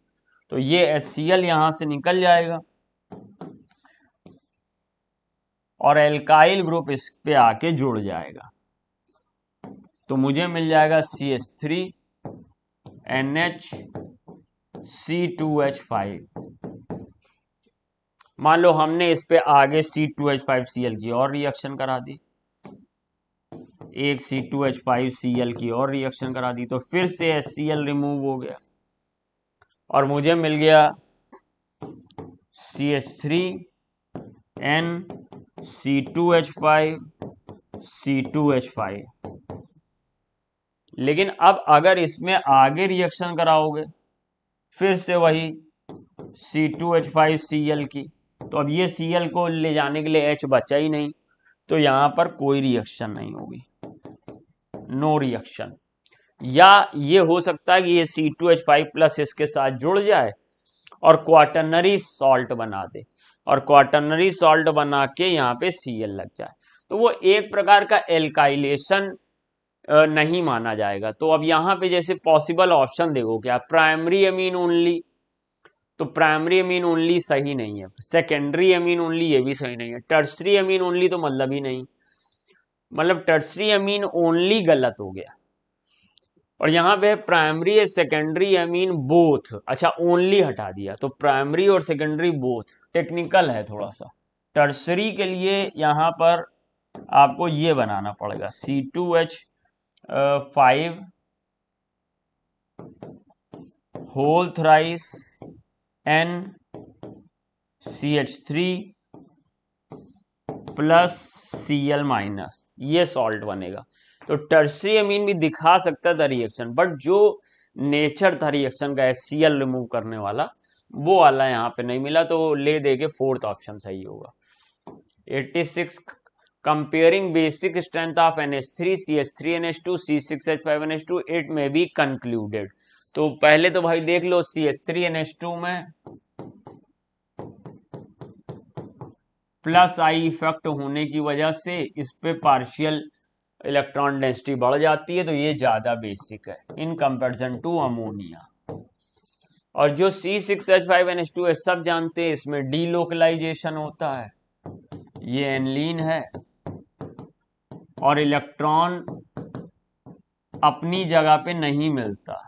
तो ये HCl यहां से निकल जाएगा और एल्काइल ग्रुप इस पे आके जुड़ जाएगा, तो मुझे मिल जाएगा CH3NH C2H5। मान लो हमने इस पे आगे C2H5Cl की और रिएक्शन करा दी, एक C2H5Cl की और रिएक्शन करा दी, तो फिर से HCl रिमूव हो गया और मुझे मिल गया CH3NC2H5C2H5। लेकिन अब अगर इसमें आगे रिएक्शन कराओगे फिर से वही C2H5Cl की, तो अब ये Cl को ले जाने के लिए H बचा ही नहीं, तो यहां पर कोई रिएक्शन नहीं होगी, नो रिएक्शन। या ये हो सकता है कि ये C2H5 प्लस इसके साथ जुड़ जाए और क्वाटर्नरी सॉल्ट बना दे, और क्वाटर्नरी सॉल्ट बना के यहाँ पे Cl लग जाए, तो वो एक प्रकार का एल्काइलेशन नहीं माना जाएगा। तो अब यहाँ पे जैसे पॉसिबल ऑप्शन देखो क्या, प्राइमरी अमीन ओनली, तो प्राइमरी अमीन ओनली सही नहीं है, सेकेंडरी अमीन ओनली ये भी सही नहीं है, टर्सरी अमीन ओनली तो मतलब ही नहीं, मतलब टर्सरी अमीन ओनली गलत हो गया। और यहाँ पे प्राइमरी सेकेंडरी अमीन बोथ, अच्छा ओनली हटा दिया, तो प्राइमरी और सेकेंडरी बोथ टेक्निकल है थोड़ा सा। टर्सरी के लिए यहाँ पर आपको ये बनाना पड़ेगा C2H5 whole thrice NCH3 plus Cl minus, ये सॉल्ट बनेगा। तो टर्सरी अमीन भी दिखा सकता था रिएक्शन, बट जो नेचर था रिएक्शन का HCl रिमूव करने वाला, वो वाला यहाँ पे नहीं मिला, तो ले दे के फोर्थ ऑप्शन सही होगा। 86, comparing basic strength of NH3 CH3NH2 C6H5NH2 it में बी कंक्लूडेड। तो पहले तो भाई देख लो CH3NH2 में प्लस आई इफेक्ट होने की वजह से इस पे पार्शियल इलेक्ट्रॉन डेंसिटी बढ़ जाती है, तो ये ज्यादा बेसिक है इन कंपैरिजन टू अमोनिया। और जो C6H5NH2 है सब जानते हैं, इसमें डीलोकलाइजेशन होता है, ये एनलीन है और इलेक्ट्रॉन अपनी जगह पे नहीं मिलता,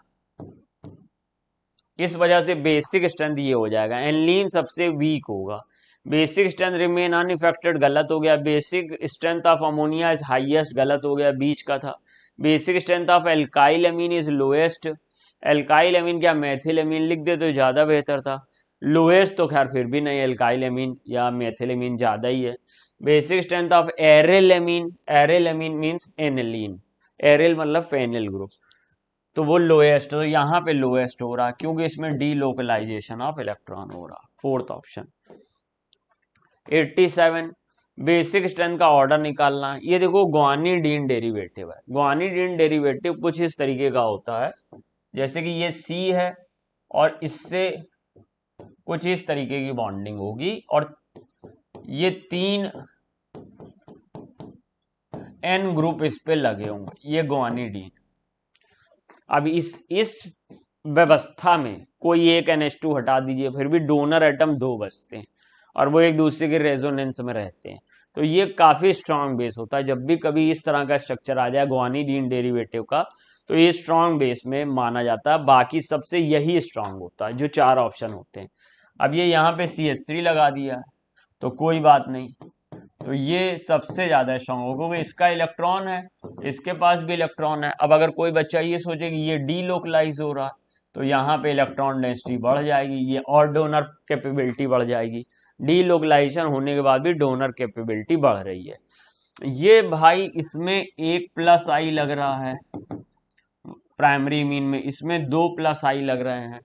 इस वजह से बेसिक स्ट्रेंथ ये हो जाएगा, एनलीन सबसे वीक होगा। बेसिक स्ट्रेंथ रिमेन अनइफेक्टेड गलत हो गया, basic strength of ammonia is highest गलत हो गया, बीच का था। Basic strength of alkyl amine is lowest, alkyl amine क्या मैथिल एमीन लिख दे तो ज़्यादा बेहतर था। लोएस्ट तो खैर फिर भी नहीं, एल्काइल एमीन या मैथिल एमीन ज़्यादा ही है। Basic strength of aryl amine, aryl amine means aniline, aryl मतलब फेनिल ग्रुप, तो वो लोएस्ट, तो यहाँ पे लोएस्ट हो रहा क्योंकि इसमें डी लोकलाइजेशन ऑफ इलेक्ट्रॉन हो रहा, फोर्थ ऑप्शन। 87 बेसिक स्ट्रेंथ का ऑर्डर निकालना। ये देखो ग्वानिडीन डेरिवेटिव है, ग्वानिडीन डेरिवेटिव कुछ इस तरीके का होता है, जैसे कि ये सी है और इससे कुछ इस तरीके की बॉन्डिंग होगी और ये 3 एन ग्रुप इस पे लगे होंगे, ये ग्वानिडीन। अब इस व्यवस्था में कोई एक NH2 हटा दीजिए, फिर भी डोनर एटम 2 बचते हैं और वो एक दूसरे के रेजोनेंस में रहते हैं, तो ये काफी स्ट्रांग बेस होता है। जब भी कभी इस तरह का स्ट्रक्चर आ जाए ग्वानिडीन डेरिवेटिव का, तो ये स्ट्रांग बेस में माना जाता है, बाकी सबसे यही स्ट्रांग होता है जो 4 ऑप्शन होते हैं। अब ये यहाँ पे CH3 लगा दिया तो कोई बात नहीं, तो ये सबसे ज्यादा स्ट्रांग होगा क्योंकि इसका इलेक्ट्रॉन है, इसके पास भी इलेक्ट्रॉन है। अब अगर कोई बच्चा ये सोचे कि ये डी लोकलाइज हो रहा, तो यहाँ पे इलेक्ट्रॉन डेंसिटी बढ़ जाएगी, ये और डोनर कैपेबिलिटी बढ़ जाएगी। डी लोकलाइजेशन होने के बाद भी डोनर कैपेबिलिटी बढ़ रही है। ये भाई इसमें 1+I लग रहा है प्राइमरी इमीन में, इसमें 2+I लग रहे हैं,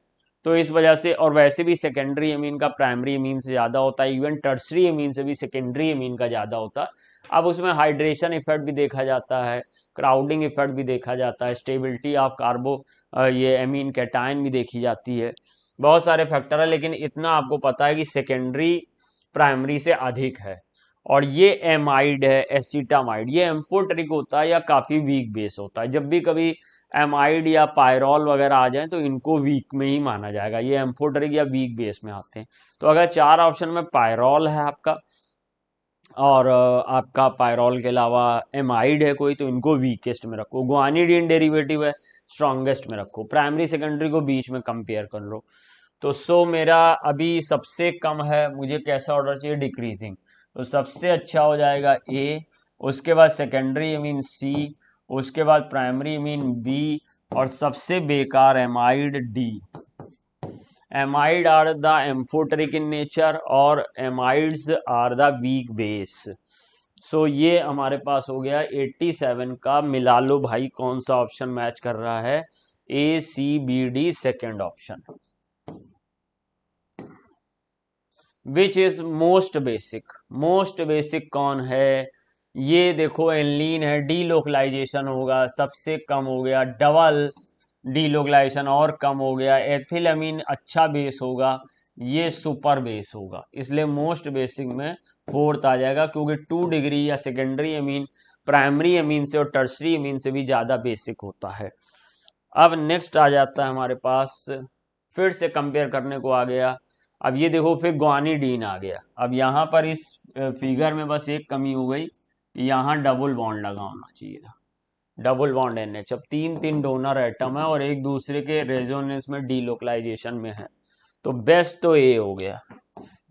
तो इस वजह से, और वैसे भी सेकेंडरी एमीन का प्राइमरी एमीन से ज्यादा होता है, इवन टर्सरी एमीन से भी सेकेंडरी एमीन का ज्यादा होता है। अब उसमें हाइड्रेशन इफेक्ट भी देखा जाता है, क्राउडिंग इफेक्ट भी देखा जाता है, स्टेबिलिटी ऑफ कार्बो ये एमीन कैटायन भी देखी जाती है, बहुत सारे फैक्टर है, लेकिन इतना आपको पता है कि सेकेंडरी प्राइमरी से अधिक है। और ये एमाइड है, एसिटामाइड, ये एम्फोटेरिक होता है या काफी वीक बेस होता है। जब भी कभी एमाइड या पायरॉल वगैरह आ जाए तो इनको वीक में ही माना जाएगा, ये एम्फोटेरिक या वीक बेस में आते हैं। तो अगर 4 ऑप्शन में पायरॉल है आपका और आपका पायरॉल के अलावा एमाइड है कोई, तो इनको वीकेस्ट में रखो। ग्वानिडीन डेरिवेटिव है, स्ट्रॉन्गेस्ट में रखो। प्राइमरी सेकेंडरी को बीच में कंपेयर कर लो। तो मेरा अभी सबसे कम है, मुझे कैसा ऑर्डर चाहिए, डिक्रीजिंग, तो सबसे अच्छा हो जाएगा ए, उसके बाद सेकेंडरी एमीन सी, उसके बाद प्राइमरी एमीन बी, और सबसे बेकार amide D. Amide are the amphoteric in nature और amides are the weak base. ये हमारे पास हो गया 87 का। मिला लो भाई कौन सा ऑप्शन मैच कर रहा है, ACBD second option. Which is most basic, most basic कौन है, ये देखो एनलीन है, डी लोकलाइजेशन होगा, सबसे कम हो गया, डबल डी लोकलाइजेशन और कम हो गया, एथिलमीन अच्छा बेस होगा, ये सुपर बेस होगा, इसलिए मोस्ट बेसिक में 4th आ जाएगा, क्योंकि 2 डिग्री या सेकेंडरी एमीन प्राइमरी एमीन से और टर्सरी एमीन से भी ज्यादा बेसिक होता है। अब नेक्स्ट आ जाता है हमारे पास, फिर से कंपेयर करने को आ गया। अब ये देखो फिर ग्वानिडीन आ गया। अब यहाँ पर इस फिगर में बस एक कमी हो गई, यहाँ डबल बॉन्ड लगा होना चाहिए था, डबल बॉन्ड NH। अब 3 डोनर एटम है और एक दूसरे के रेजोनेंस में डीलोकलाइजेशन में है, तो बेस्ट तो ए हो गया,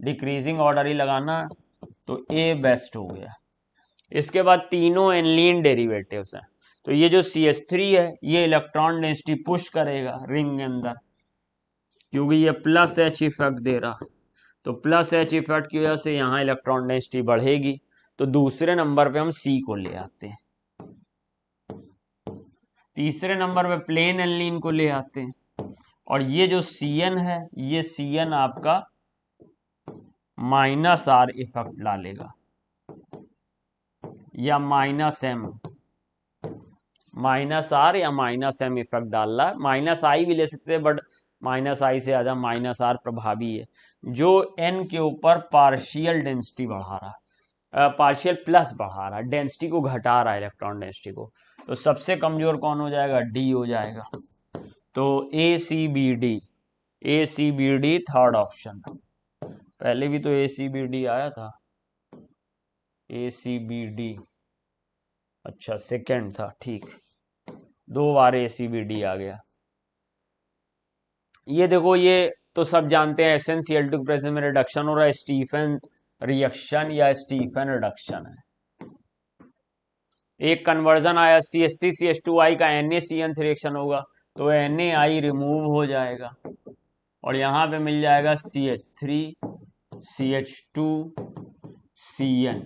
डिक्रीजिंग ऑर्डर ही लगाना, तो ए बेस्ट हो गया। इसके बाद तीनों एनलीन डेरिवेटिव्स हैं, तो ये जो CH3 है ये इलेक्ट्रॉन डेंसिटी पुश करेगा रिंग के अंदर, क्योंकि ये +H इफेक्ट दे रहा, तो +H इफेक्ट की वजह से यहाँ इलेक्ट्रॉन डेंसिटी बढ़ेगी, तो दूसरे नंबर पे हम C को ले आते हैं, तीसरे नंबर पे प्लेन एनलीन को ले आते हैं, और ये जो CN है, ये CN आपका -R इफेक्ट डालेगा या -M, -R या -M इफेक्ट डाल रहा है, -I भी ले सकते हैं, बट -I से ज्यादा -R प्रभावी है, जो N के ऊपर पार्शियल डेंसिटी बढ़ा रहा, पार्शियल प्लस बढ़ा रहा है, डेंसिटी को घटा रहा है, इलेक्ट्रॉन डेंसिटी को। तो सबसे कमजोर कौन हो जाएगा, D हो जाएगा, तो ACBD, ACBD थर्ड ऑप्शन। पहले भी तो ACBD आया था, ACBD, अच्छा सेकंड था, ठीक, 2 बार ACBD आ गया। ये देखो, ये तो सब जानते हैं SnCl2 के प्रेजेंस में रिडक्शन हो रहा है, स्टीफन रिएक्शन या स्टीफन रिडक्शन है। एक कन्वर्जन आया, CH3CH2I का NaCN से रिएक्शन होगा, तो NaI रिमूव हो जाएगा और यहाँ पे मिल जाएगा CH3 CH2 Cn।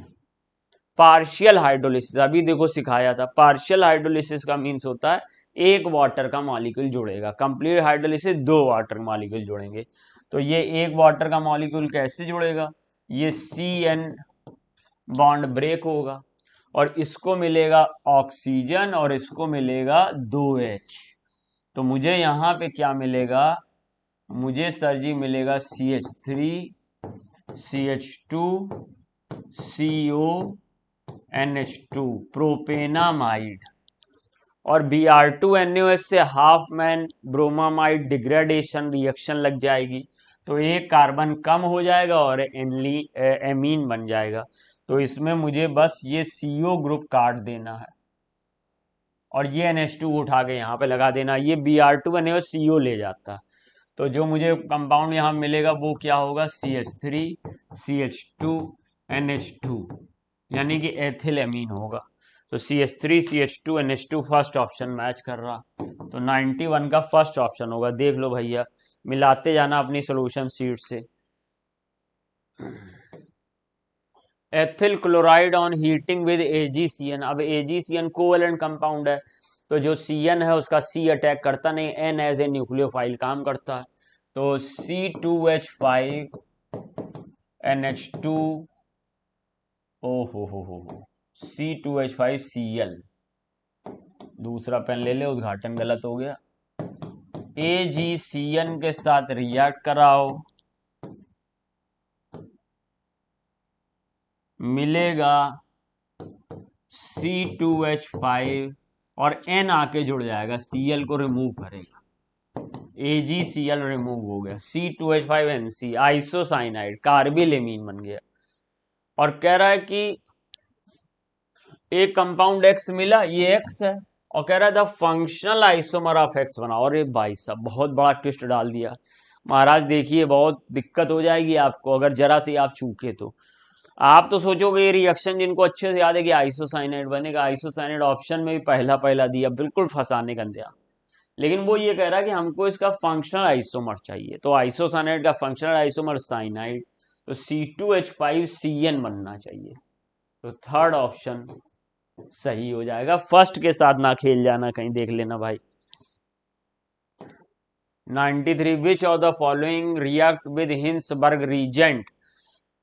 Partial hydrolysis अभी देखो सिखाया था। पार्शियल हाइड्रोलिसिस का मीन्स होता है एक वाटर का मॉलिक्यूल जुड़ेगा, कंप्लीट हाइड्रोलिसिस दो वाटर मॉलिक्यूल जुड़ेंगे। तो ये एक वाटर का मॉलिक्यूल कैसे जुड़ेगा, ये Cn बॉन्ड ब्रेक होगा और इसको मिलेगा ऑक्सीजन और इसको मिलेगा 2H। तो मुझे यहाँ पे क्या मिलेगा, मुझे सर जी मिलेगा CH3 CH2 CO NH2 प्रोपेनामाइड और Br2NaOH से half man bromamide degradation reaction लग जाएगी, तो एक कार्बन कम हो जाएगा और एमीन बन जाएगा। तो इसमें मुझे बस ये CO ग्रुप काट देना है और ये NH2 उठा के यहाँ पे लगा देना, ये Br2NaOH CO ले जाता है। तो जो मुझे कंपाउंड यहाँ मिलेगा वो क्या होगा, CH3 CH2 NH2 यानी कि एथिल एमीन होगा। तो CH3 CH2 NH2 first option match कर रहा, तो 91 का फर्स्ट ऑप्शन होगा। देख लो भैया, मिलाते जाना अपनी सॉल्यूशन शीट से। Ethyl chloride on heating with AgCN। अब AgCN कोवेलेंट कंपाउंड है, तो जो Cn है उसका C अटैक करता नहीं, N एज ए न्यूक्लियोफाइल काम करता है। तो C2H5 NH2 ओ हो C2H5Cl। दूसरा पेन ले ले, उद्घाटन गलत हो गया। AgCN के साथ रिएक्ट कराओ, मिलेगा C2H5 और N आके जुड़ जाएगा, Cl को रिमूव करेगा, AgCl रिमूव हो गया, C2H5NC आइसोसाइनाइड कार्बिल एमीन बन गया। और कह रहा है कि एक कंपाउंड X मिला, ये X है, और कह रहा था फंक्शनल आइसोमर ऑफ X बनाओ। और ये भाई साहब बहुत बड़ा ट्विस्ट डाल दिया महाराज, देखिए बहुत दिक्कत हो जाएगी आपको अगर जरा से आप चूके तो। आप तो सोचोगे ये रिएक्शन जिनको अच्छे से याद है कि आइसोसाइनाइड बनेगा, आइसोसाइनाइड ऑप्शन में भी पहला पहला दिया, बिल्कुल फंसाने का दिया। लेकिन वो ये कह रहा है कि हमको इसका फंक्शनल आइसोमर चाहिए, तो आइसोसाइनाइड का फंक्शनल आइसोमर साइनाइड, तो C2H5Cn बनना चाहिए। तो थर्ड ऑप्शन सही हो जाएगा। फर्स्ट के साथ ना खेल जाना कहीं, देख लेना भाई। 93 which of the following react with Hinsberg reagent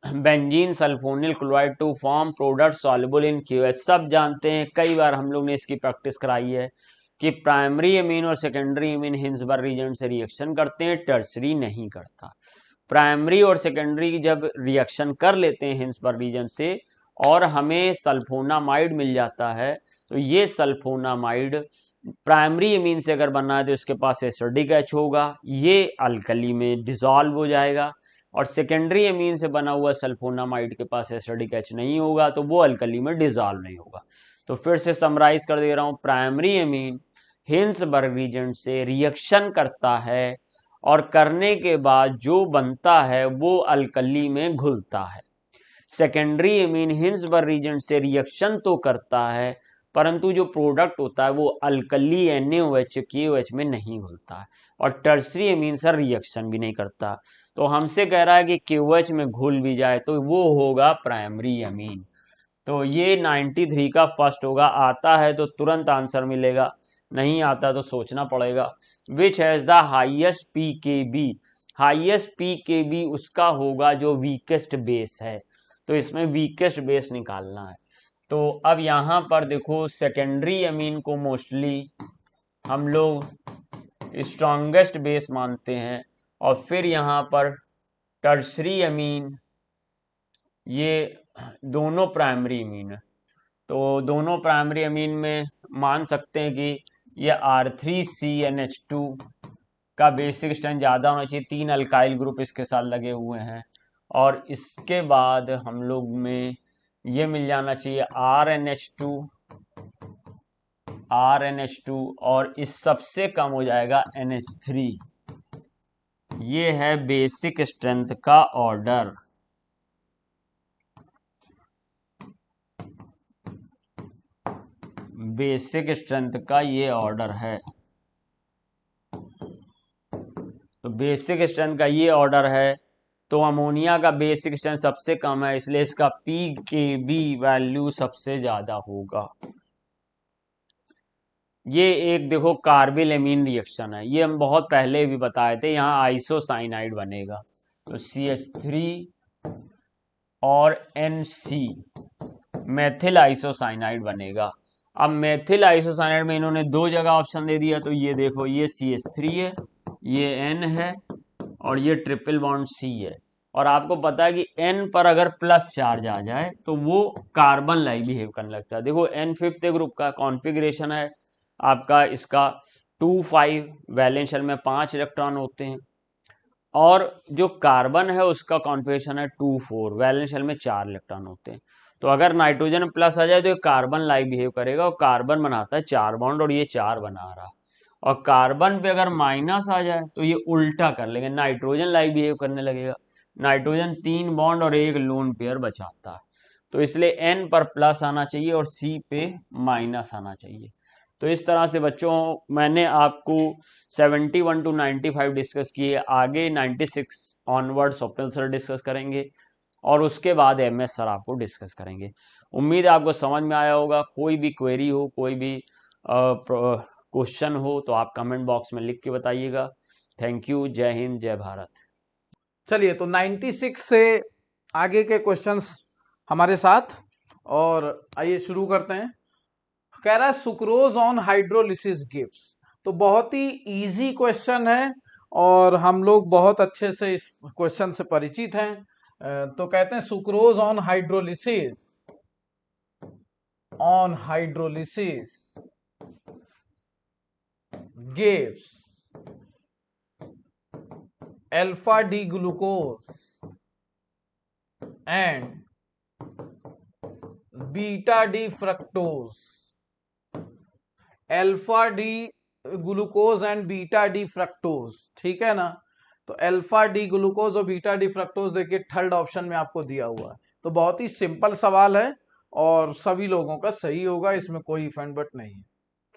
benzene sulphonyl chloride to form product soluble in QH। सब जानते हैं, कई बार हम लोग ने इसकी प्रैक्टिस कराई है कि प्राइमरी अमीन और सेकेंडरी अमीन हिंसबर्ग रीजेंट से रिएक्शन करते हैं, टर्सरी नहीं करता। प्राइमरी और सेकेंडरी जब रिएक्शन कर लेते हैं हिंसबर्ग रीजन से और हमें सल्फोनामाइड मिल जाता है, तो ये सल्फोनामाइड प्राइमरी अमीन से अगर बनना है तो इसके पास एसिडिक H होगा, ये अल्कली में डिसॉल्व हो जाएगा। और सेकेंडरी अमीन से बना हुआ सल्फोनामाइड के पास एसिडिक H नहीं होगा, तो वो अल्कली में डिसॉल्व नहीं होगा। तो फिर से समराइज कर दे रहा हूं, प्राइमरी अमीन हिंसबर्ग रीजेंट से रिएक्शन करता है और करने के बाद जो बनता है वो अल्कली में घुलता है। सेकेंडरी अमीन हिंसबर्ग रीजेंट से रिएक्शन तो करता है, परंतु जो प्रोडक्ट होता है वो अल्कली NaOH KOH में नहीं घुलता है। और टर्सरी अमीन सर रिएक्शन भी नहीं करता, तो हमसे कह रहा है कि KOH में घुल भी जाए तो वो होगा प्राइमरी अमीन। तो ये 93 का फर्स्ट होगा। आता है तो तुरंत आंसर मिलेगा, नहीं आता तो सोचना पड़ेगा। Which has the highest pKb। Highest pKb उसका होगा जो वीकेस्ट बेस है, तो इसमें वीकेस्ट बेस निकालना है। तो अब यहां पर देखो, सेकेंडरी अमीन को मोस्टली हम लोग स्ट्रॉन्गेस्ट बेस मानते हैं, और फिर यहां पर टर्सरी अमीन, ये दोनों प्राइमरी अमीन है, तो दोनों प्राइमरी अमीन में मान सकते हैं कि ये R3CNH2 का बेसिक स्ट्रेंथ ज़्यादा होना चाहिए, 3 अल्काइल ग्रुप इसके साथ लगे हुए हैं। और इसके बाद हम लोग में ये मिल जाना चाहिए RNH2 और इस सबसे कम हो जाएगा NH3। ये है बेसिक स्ट्रेंथ का ऑर्डर। बेसिक स्ट्रेंथ का ये ऑर्डर है। तो बेसिक स्ट्रेंथ का ये ऑर्डर है, तो अमोनिया का बेसिक स्ट्रेंथ सबसे कम है, इसलिए इसका पीकेबी वैल्यू सबसे ज्यादा होगा। ये एक देखो कार्बिल एमीन रिएक्शन है, ये हम बहुत पहले भी बताए थे। यहाँ आइसोसाइनाइड बनेगा, तो CH3 और NC मेथिल आइसोसाइनाइड बनेगा। अब मेथिल आइसोसाइनाइड में इन्होंने दो जगह ऑप्शन दे दिया, तो ये देखो ये CH3 है, ये N है, और ये ट्रिपल बॉन्ड C है। और आपको पता है कि N पर अगर प्लस चार्ज आ जाए तो वो कार्बन लाइक बिहेव करने लगता है। देखो N फिफ्थ ग्रुप का कॉन्फ़िगरेशन है आपका, इसका 2,5 वैलेंस शेल में 5 इलेक्ट्रॉन होते हैं, और जो कार्बन है उसका कॉन्फ़िगरेशन है 2,4 वैलेंस शेल में 4 इलेक्ट्रॉन होते हैं। तो अगर नाइट्रोजन प्लस आ जाए तो ये कार्बन लाइक बिहेव करेगा, और कार्बन बनाता है 4 बॉन्ड, और ये 4 बना रहा। और कार्बन पे अगर माइनस आ जाए तो ये उल्टा कर लेंगे, नाइट्रोजन लाइक बिहेव करने लगेगा। नाइट्रोजन 3 बॉन्ड और एक लोन पेयर बचाता है, तो इसलिए N पर प्लस आना चाहिए और C पे माइनस आना चाहिए। तो इस तरह से बच्चों मैंने आपको 71 to 95 डिस्कस किए, आगे 96 ऑनवर्ड स्वप्निल सर डिस्कस करेंगे, और उसके बाद MS सर आपको डिस्कस करेंगे। उम्मीद है आपको समझ में आया होगा। कोई भी क्वेरी हो, कोई भी क्वेश्चन हो तो आप कमेंट बॉक्स में लिख के बताइएगा। Thank you. जय हिंद, जय भारत। चलिए, तो 96 से आगे के क्वेश्चंस हमारे साथ, और आइए शुरू करते हैं। कह रहा है सुक्रोज ऑन हाइड्रोलिसिस गिव्स, तो बहुत ही इजी क्वेश्चन है और हम लोग बहुत अच्छे से इस क्वेश्चन से परिचित हैं। तो कहते हैं sucrose on hydrolysis gives alpha D glucose and beta D fructose. Alpha D glucose and beta D fructose, ठीक है ना। तो अल्फा डी ग्लूकोज और बीटा डी फ्रक्टोज देखिए थर्ड ऑप्शन में आपको दिया हुआ है। तो बहुत ही सिंपल सवाल है और सभी लोगों का सही होगा, इसमें कोई इफ एंड बट नहीं है।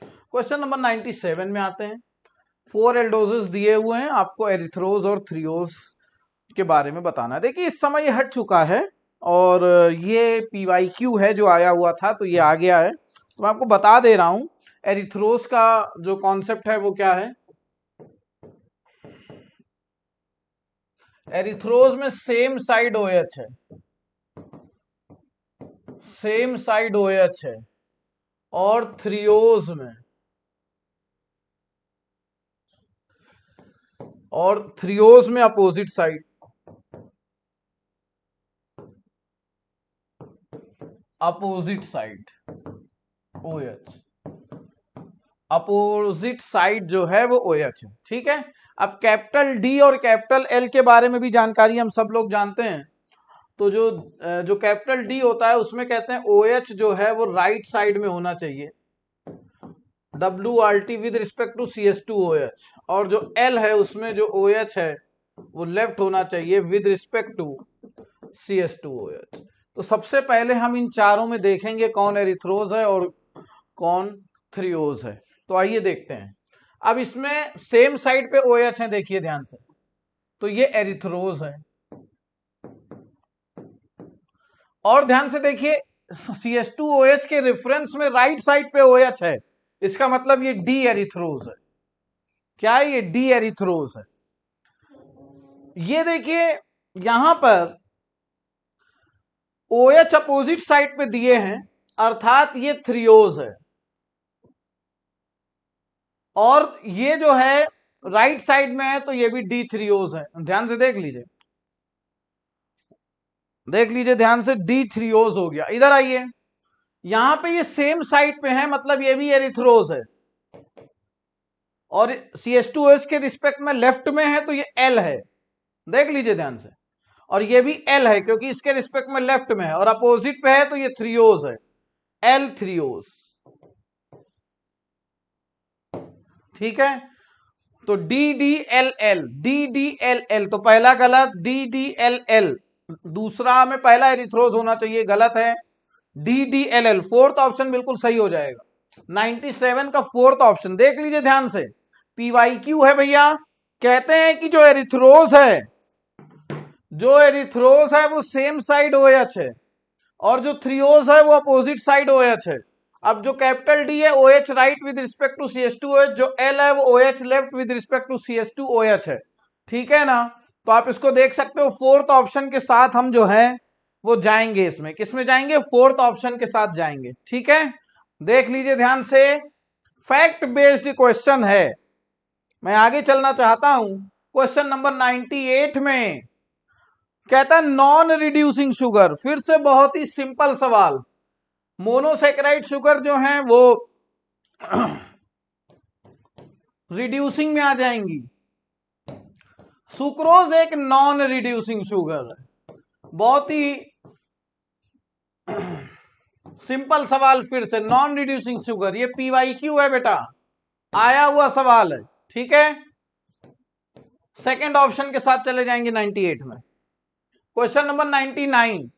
क्वेश्चन नंबर 97 में आते हैं। 4 एल्डोजेस दिए हुए हैं, आपको एरिथ्रोज और थ्रियोज के बारे में बताना है। देखिए इस समय ये हट चुका है और ये PYQ है जो आया हुआ था, तो ये आ गया है। तो मैं आपको बता दे रहा हूं एरिथ्रोज का जो कॉन्सेप्ट है वो क्या है। एरिथ्रोज में सेम साइड OH है, सेम साइड OH है, और थ्रियोज में opposite side, OH, opposite side जो है वो OH है, ठीक है। अब कैपिटल D और कैपिटल L के बारे में भी जानकारी हम सब लोग जानते हैं। तो जो कैपिटल D होता है उसमें कहते हैं OH जो है वो राइट साइड में होना चाहिए, WRT with respect to CH2OH, और जो L है उसमें जो OH है वो लेफ्ट होना चाहिए विद रिस्पेक्ट टू CH2OH। तो सबसे पहले हम इन चारों में देखेंगे कौन एरिथ्रोज है और कौन थ्रियोज है। तो आइए देखते हैं। अब इसमें सेम साइड पे OH है, देखिए ध्यान से, तो ये एरिथ्रोज है। और ध्यान से देखिए CH2OH के रेफरेंस में राइट साइड पे OH है, इसका मतलब ये डी एरिथ्रोज है। क्या है ये? डी एरिथ्रोज है। ये देखिए यहां पर OH अपोजिट साइड पे दिए हैं, अर्थात ये थ्रियोज है, और ये जो है राइट साइड में है तो ये भी डी थ्रियोज है। ध्यान से देख लीजिए, देख लीजिए ध्यान से, डी थ्रियोज हो गया। इधर आइए, यहां पे ये सेम साइड पे है, मतलब ये भी एरिथ्रोज है, और CH2OH के रिस्पेक्ट में लेफ्ट में है तो ये L है, देख लीजिए ध्यान से, और ये भी L है क्योंकि इसके रिस्पेक्ट में लेफ्ट में है, और अपोजिट पे है तो ये थ्रियोज है, L थ्रियोज, ठीक है। तो DDLL, DDLL तो पहला गलत, DDLL दूसरा में पहला एरिथ्रोज होना चाहिए, गलत है। DDLL फोर्थ ऑप्शन बिल्कुल सही हो जाएगा। 97 का फोर्थ ऑप्शन देख लीजिए ध्यान से, PYQ है भैया, कहते हैं कि जो एरिथ्रोज है वो सेम साइड OH है और जो थ्रियोज है वो अपोजिट साइड OH है। अब जो कैपिटल D है OH right with respect to CH2OH, जो L है वो OH left with respect to CH2OH है। ठीक है ना, तो आप इसको देख सकते हो। फोर्थ ऑप्शन के साथ हम जो है वो जाएंगे, इसमें किसमें जाएंगे, फोर्थ ऑप्शन के साथ जाएंगे। ठीक है, देख लीजिए ध्यान से, फैक्ट बेस्ड क्वेश्चन है। मैं आगे चलना चाहता हूं। क्वेश्चन नंबर 98 में कहता है नॉन रिड्यूसिंग शुगर, फिर से बहुत ही सिंपल सवाल। मोनोसेकेराइड शुगर जो है वो रिड्यूसिंग में आ जाएंगी। सुक्रोज एक नॉन रिड्यूसिंग शुगर है। बहुत ही सिंपल सवाल, फिर से नॉन रिड्यूसिंग शुगर, ये PYQ है बेटा, आया हुआ सवाल है। ठीक है, सेकंड ऑप्शन के साथ चले जाएंगे 98 में। Question number 99,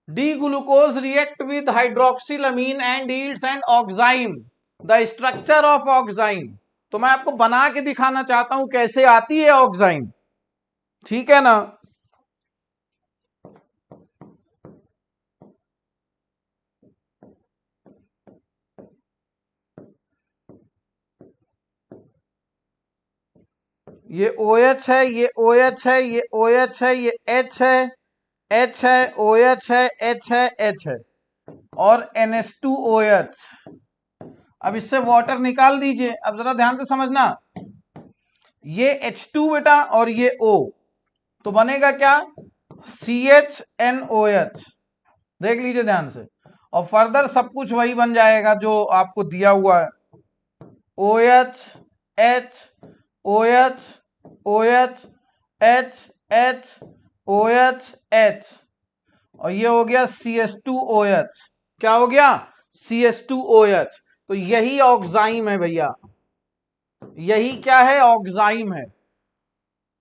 D glucose react with hydroxylamine and yields an oxime, the structure of oxime. तो मैं आपको बना के दिखाना चाहता हूं कैसे आती है ऑक्साइम। ठीक है ना, ये OH है, ये OH है, ये OH है, ये H है, H है, OH है, H है, H है और NH2OH। अब इससे वाटर निकाल दीजिए। अब जरा ध्यान से समझना, ये H2 बेटा और ये O, तो बनेगा क्या, CHNOH। देख लीजिए ध्यान से, और फर्दर सब कुछ वही बन जाएगा जो आपको दिया हुआ है, OH H OH OH H H OH H, और ये हो गया CH2OH। क्या हो गया, CH2OH। तो यही ऑक्साइम है भैया, यही क्या है, ऑक्साइम है।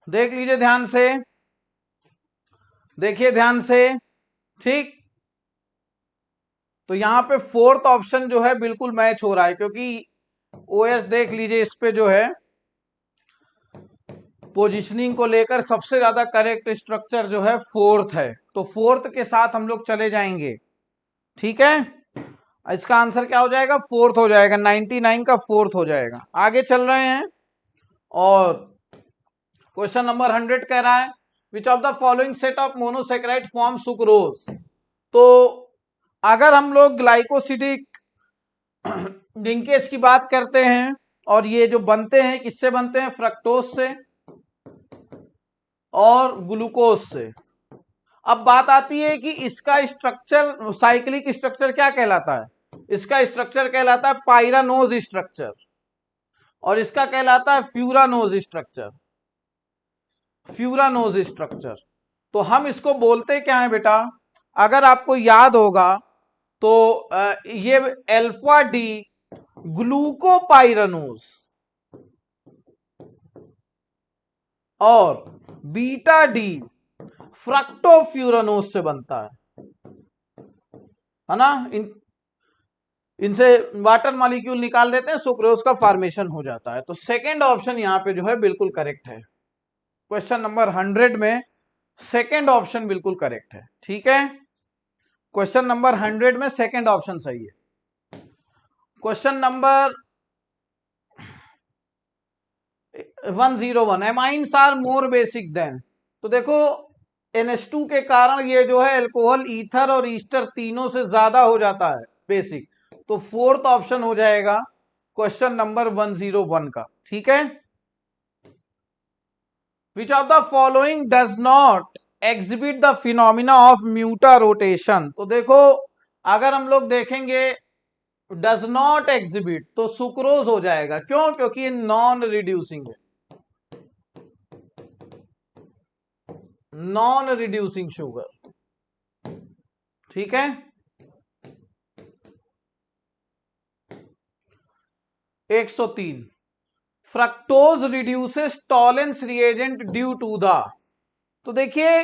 देख लीजिए ध्यान से, देखिए ध्यान से। ठीक, तो यहां पे फोर्थ ऑप्शन जो है बिल्कुल मैच हो रहा है, क्योंकि OH देख लीजिए इस पे जो है पोजीशनिंग को लेकर सबसे ज्यादा करेक्ट स्ट्रक्चर जो है फोर्थ है, तो फोर्थ के साथ हम लोग चले जाएंगे। ठीक है, इसका आंसर क्या हो जाएगा, फोर्थ हो जाएगा, 99 का फोर्थ हो जाएगा। आगे चल रहे हैं, और क्वेश्चन नंबर 100 कह रहा है which of the following set of monosaccharide form sucrose. तो अगर हम लोग ग्लाइकोसिडिक लिंकेज की बात करते हैं, और ये जो बनते हैं किससे बनते हैं, फ्रक्टोज से और ग्लूकोज से। अब बात आती है कि इसका स्ट्रक्चर, साइक्लिक स्ट्रक्चर क्या कहलाता है, इसका स्ट्रक्चर कहलाता है पाइरानोज स्ट्रक्चर, और इसका कहलाता है फ्यूरानोज स्ट्रक्चर, फ्यूरानोज स्ट्रक्चर। तो हम इसको बोलते क्या है बेटा, अगर आपको याद होगा तो ये अल्फा डी ग्लूकोपाइरानोज और बीटा डी फ्रक्टोफ्यूरानोज से बनता है ना। इनसे वाटर मॉलिक्यूल निकाल देते हैं, सुक्रोज का फॉर्मेशन हो जाता है। तो सेकेंड ऑप्शन यहां पे जो है बिल्कुल करेक्ट है। क्वेश्चन नंबर 100 में सेकेंड ऑप्शन बिल्कुल करेक्ट है। ठीक है, क्वेश्चन नंबर 100 में सेकेंड ऑप्शन सही है। Question number 101, amines are more basic than. तो देखो NH2 के कारण ये जो है अल्कोहल, ईथर और ईस्टर तीनों से ज्यादा हो जाता है बेसिक, तो फोर्थ ऑप्शन हो जाएगा क्वेश्चन नंबर 101 का। ठीक है, which of the following does not exhibit the phenomena of mutarotation. तो देखो अगर हम लोग देखेंगे डज नॉट एग्जिबिट, तो सुक्रोज हो जाएगा। क्यों, क्योंकि ये नॉन रिड्यूसिंग है, नॉन रिड्यूसिंग शुगर। ठीक है, 103, fructose reduces Tollens reagent due to the. तो देखिए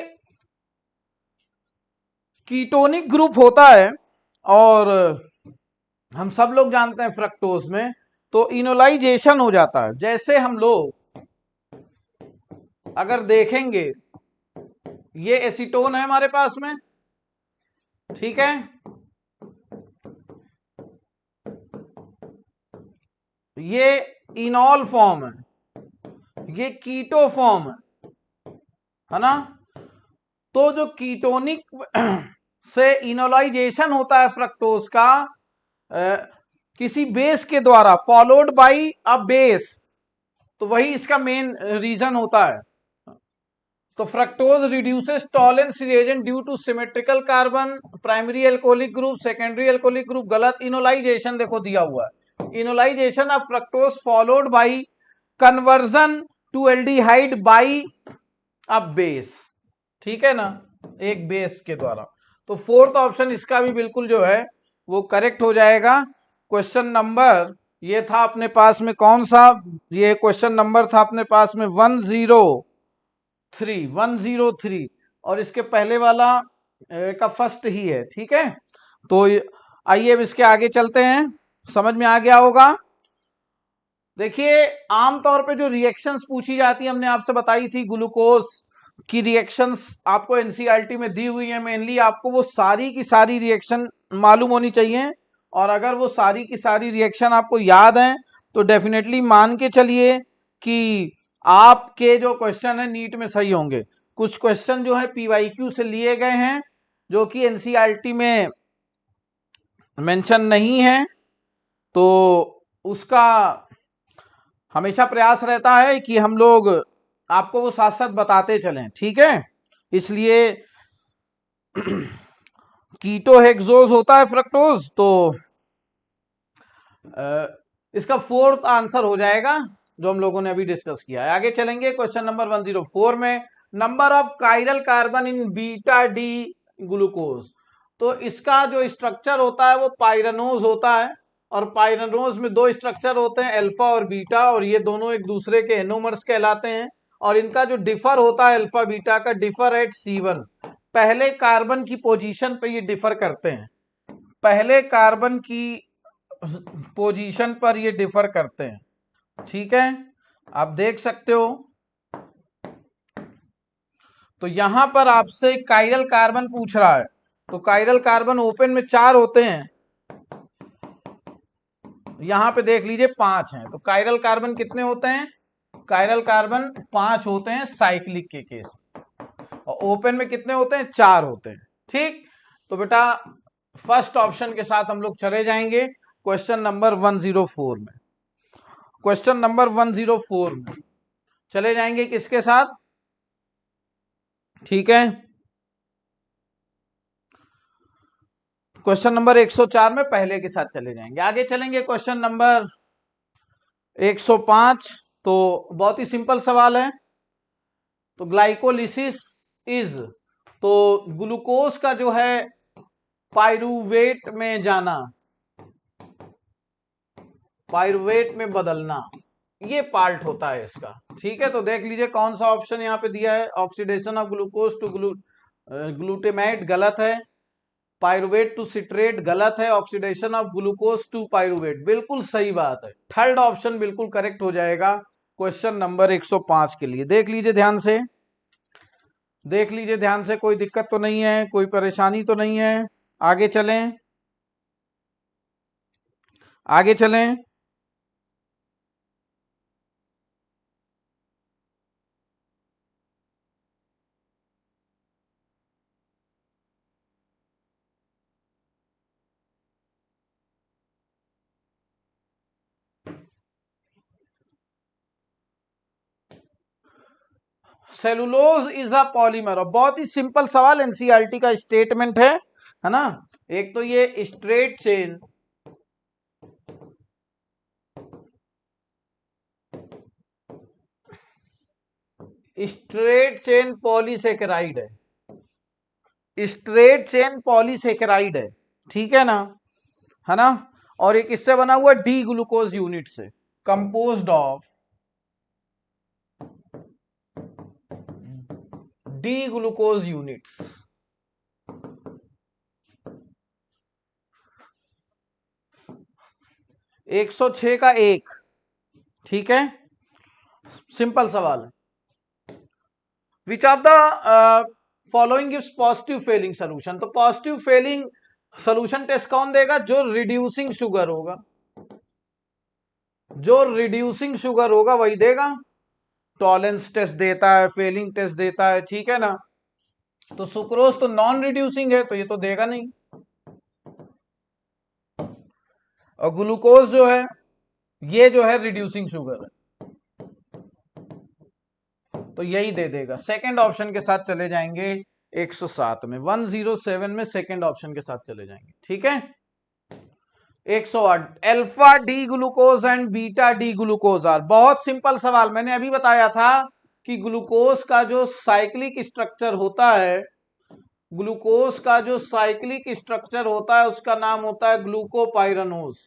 कीटोनिक ग्रुप होता है, और हम सब लोग जानते हैं फ्रक्टोज में तो इनोलाइजेशन हो जाता है। जैसे हम लोग अगर देखेंगे ये एसीटोन है हमारे पास में, ठीक है, ये इनॉल फॉर्म है, ये कीटो फॉर्म है ना। तो जो कीटोनिक से इनोलाइजेशन होता है फ्रक्टोज का किसी बेस के द्वारा फॉलोड बाय अ बेस, तो वही इसका मेन रीजन होता है। तो fructose reduces Tollens reagent due to symmetrical carbon, primary alcoholic group, secondary alcoholic group, गलत। इनोलाइजेशन देखो दिया हुआ है, enolisation of fructose followed by conversion to aldehyde by a base, ठीक है ना, एक बेस के द्वारा। तो फोर्थ ऑप्शन इसका भी बिल्कुल जो है वो करेक्ट हो जाएगा। क्वेश्चन नंबर ये था अपने पास में कौन सा, ये क्वेश्चन नंबर था अपने पास में 103 और इसके पहले वाला का फर्स्ट ही है, ठीक है। तो आइए अब इसके आगे चलते हैं, समझ में आ गया होगा। देखिए आमतौर पे जो रिएक्शंस पूछी जाती है हमने आपसे बताई थी, ग्लूकोज की रिएक्शंस आपको एनसीईआरटी में दी हुई है। मेनली आपको वो सारी की सारी रिएक्शन मालूम होनी चाहिए, और अगर वो सारी की सारी रिएक्शन आपको याद है तो डेफिनेटली मान के चलिए कि आपके जो क्वेश्चन है नीट में सही होंगे। कुछ क्वेश्चन जो है पीवाईक्यू से लिए गए हैं जो कि एनसीईआरटी में मेंशन नहीं है, तो उसका हमेशा प्रयास रहता है कि हम लोग आपको वो साथ साथ बताते चलें, ठीक है। इसलिए कीटो हेक्सोज होता है फ्रक्टोज, तो इसका फोर्थ आंसर हो जाएगा जो हम लोगों ने अभी डिस्कस किया है। आगे चलेंगे क्वेश्चन नंबर 104 में, number of chiral carbon in beta D glucose. तो इसका जो स्ट्रक्चर होता है वो पाइरानोज होता है, और पाइरानोज में दो स्ट्रक्चर होते हैं, अल्फा और बीटा, और ये दोनों एक दूसरे के एनोमर्स कहलाते हैं। और इनका जो डिफर होता है अल्फा बीटा का, डिफर एट C1, पहले कार्बन की पोजीशन पे ये डिफर करते हैं, पहले कार्बन की पोजीशन पर ये डिफर करते हैं, ठीक है, आप देख सकते हो। तो यहां पर आपसे कायरल कार्बन पूछ रहा है, तो कायरल कार्बन ओपन में 4 होते हैं, यहां पे देख लीजिए 5 हैं। तो कायरल कार्बन कितने होते हैं, कायरल कार्बन 5 होते हैं साइक्लिक के केस, और ओपन में कितने होते हैं, 4 होते हैं, ठीक। तो बेटा फर्स्ट ऑप्शन के साथ हम लोग चले जाएंगे क्वेश्चन नंबर 104 में। क्वेश्चन नंबर 104 में चले जाएंगे किसके साथ, ठीक है, क्वेश्चन नंबर 104 में पहले के साथ चले जाएंगे। आगे चलेंगे क्वेश्चन नंबर 105, तो बहुत ही सिंपल सवाल है। तो ग्लाइकोलिसिस इज, तो ग्लूकोज का जो है पाइरूवेट में जाना, पाइरूवेट में बदलना, ये पार्ट होता है इसका, ठीक है। तो देख लीजिए कौन सा ऑप्शन यहाँ पे दिया है, oxidation of glucose to glutamate गलत है, पाइरूवेट टू सिट्रेट गलत है, oxidation of glucose to pyruvate बिल्कुल सही बात है, थर्ड ऑप्शन बिल्कुल करेक्ट हो जाएगा क्वेश्चन नंबर 105 के लिए। देख लीजिए ध्यान से, देख लीजिए ध्यान से, कोई दिक्कत तो नहीं है, कोई परेशानी तो नहीं है। आगे चलें, आगे चलें। सेलुलोज इज अ पॉलीमर, और बहुत ही सिंपल सवाल, एनसीईआरटी का स्टेटमेंट है ना। एक तो ये straight chain, straight chain polysaccharide है, स्ट्रेट चेन पॉलीसेकेराइड है, ठीक है ना। और एक इससे बना हुआ डी ग्लूकोज यूनिट से, composed of D glucose units, 106 का 1, ठीक है, सिंपल सवाल है। Which of the following gives positive Fehling solution. तो पॉजिटिव फेलिंग सोल्यूशन टेस्ट कौन देगा? जो रिड्यूसिंग शुगर होगा, जो रिड्यूसिंग शुगर होगा वही देगा। टॉलेंस टेस्ट देता है, फेलिंग टेस्ट देता है, ठीक है ना। तो सुक्रोज तो नॉन रिड्यूसिंग है, तो ये तो देगा नहीं। और ग्लूकोज जो है, ये जो है रिड्यूसिंग शुगर है, तो यही दे देगा। सेकंड ऑप्शन के साथ चले जाएंगे 107 में, 107 में सेकंड ऑप्शन के साथ चले जाएंगे, ठीक है। 108 alpha D glucose and beta D glucose are. बहुत सिंपल सवाल, मैंने अभी बताया था कि ग्लूकोज का जो साइक्लिक स्ट्रक्चर होता है, ग्लूकोज का जो साइक्लिक स्ट्रक्चर होता है उसका नाम होता है ग्लूकोपाइरानोज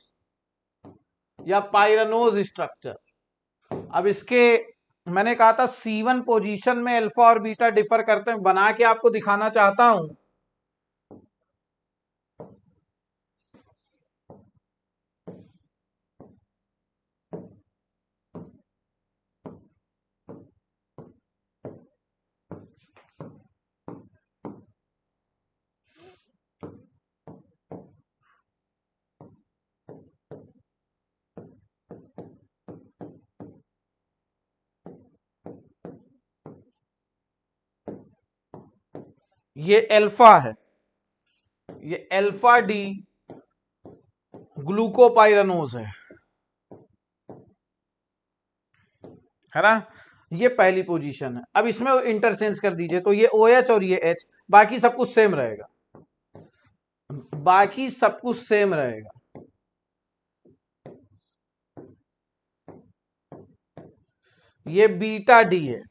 या पाइरानोज स्ट्रक्चर। अब इसके मैंने कहा था C1 पोजीशन में अल्फा और बीटा डिफर करते हैं, बना के आपको दिखाना चाहता हूं। ये अल्फा है, ये अल्फा डी ग्लूकोपाइरानोज है ना। ये पहली पोजीशन है। अब इसमें इंटरचेंज कर दीजिए, तो ये OH और ये H, बाकी सब कुछ सेम रहेगा, बाकी सब कुछ सेम रहेगा। ये बीटा डी है,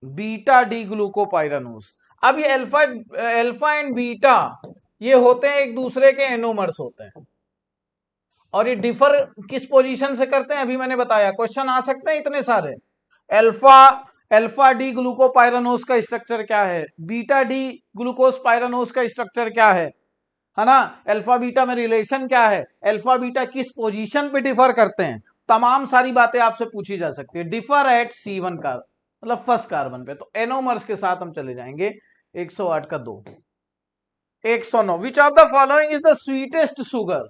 बीटा डी ग्लूकोपाइरानोज। अब ये अल्फा एंड बीटा ये होते हैं एक दूसरे के एनोमर्स होते हैं, और ये डिफर किस पोजीशन से करते हैं अभी मैंने बताया। क्वेश्चन आ सकते हैं इतने सारे। अल्फा डी ग्लूकोपाइरानोज का स्ट्रक्चर क्या है, बीटा डी ग्लूकोज पाइरानोज का स्ट्रक्चर क्या है ना। अल्फा बीटा में रिलेशन क्या है, अल्फा बीटा किस पोजीशन पे डिफर करते हैं, तमाम सारी बातें आपसे पूछी जा सकती है। डिफर एट C1 का मतलब फर्स्ट कार्बन पे। तो एनोमर्स के साथ हम चले जाएंगे। 108 का 2। 109 विच of the following is the sweetest sugar.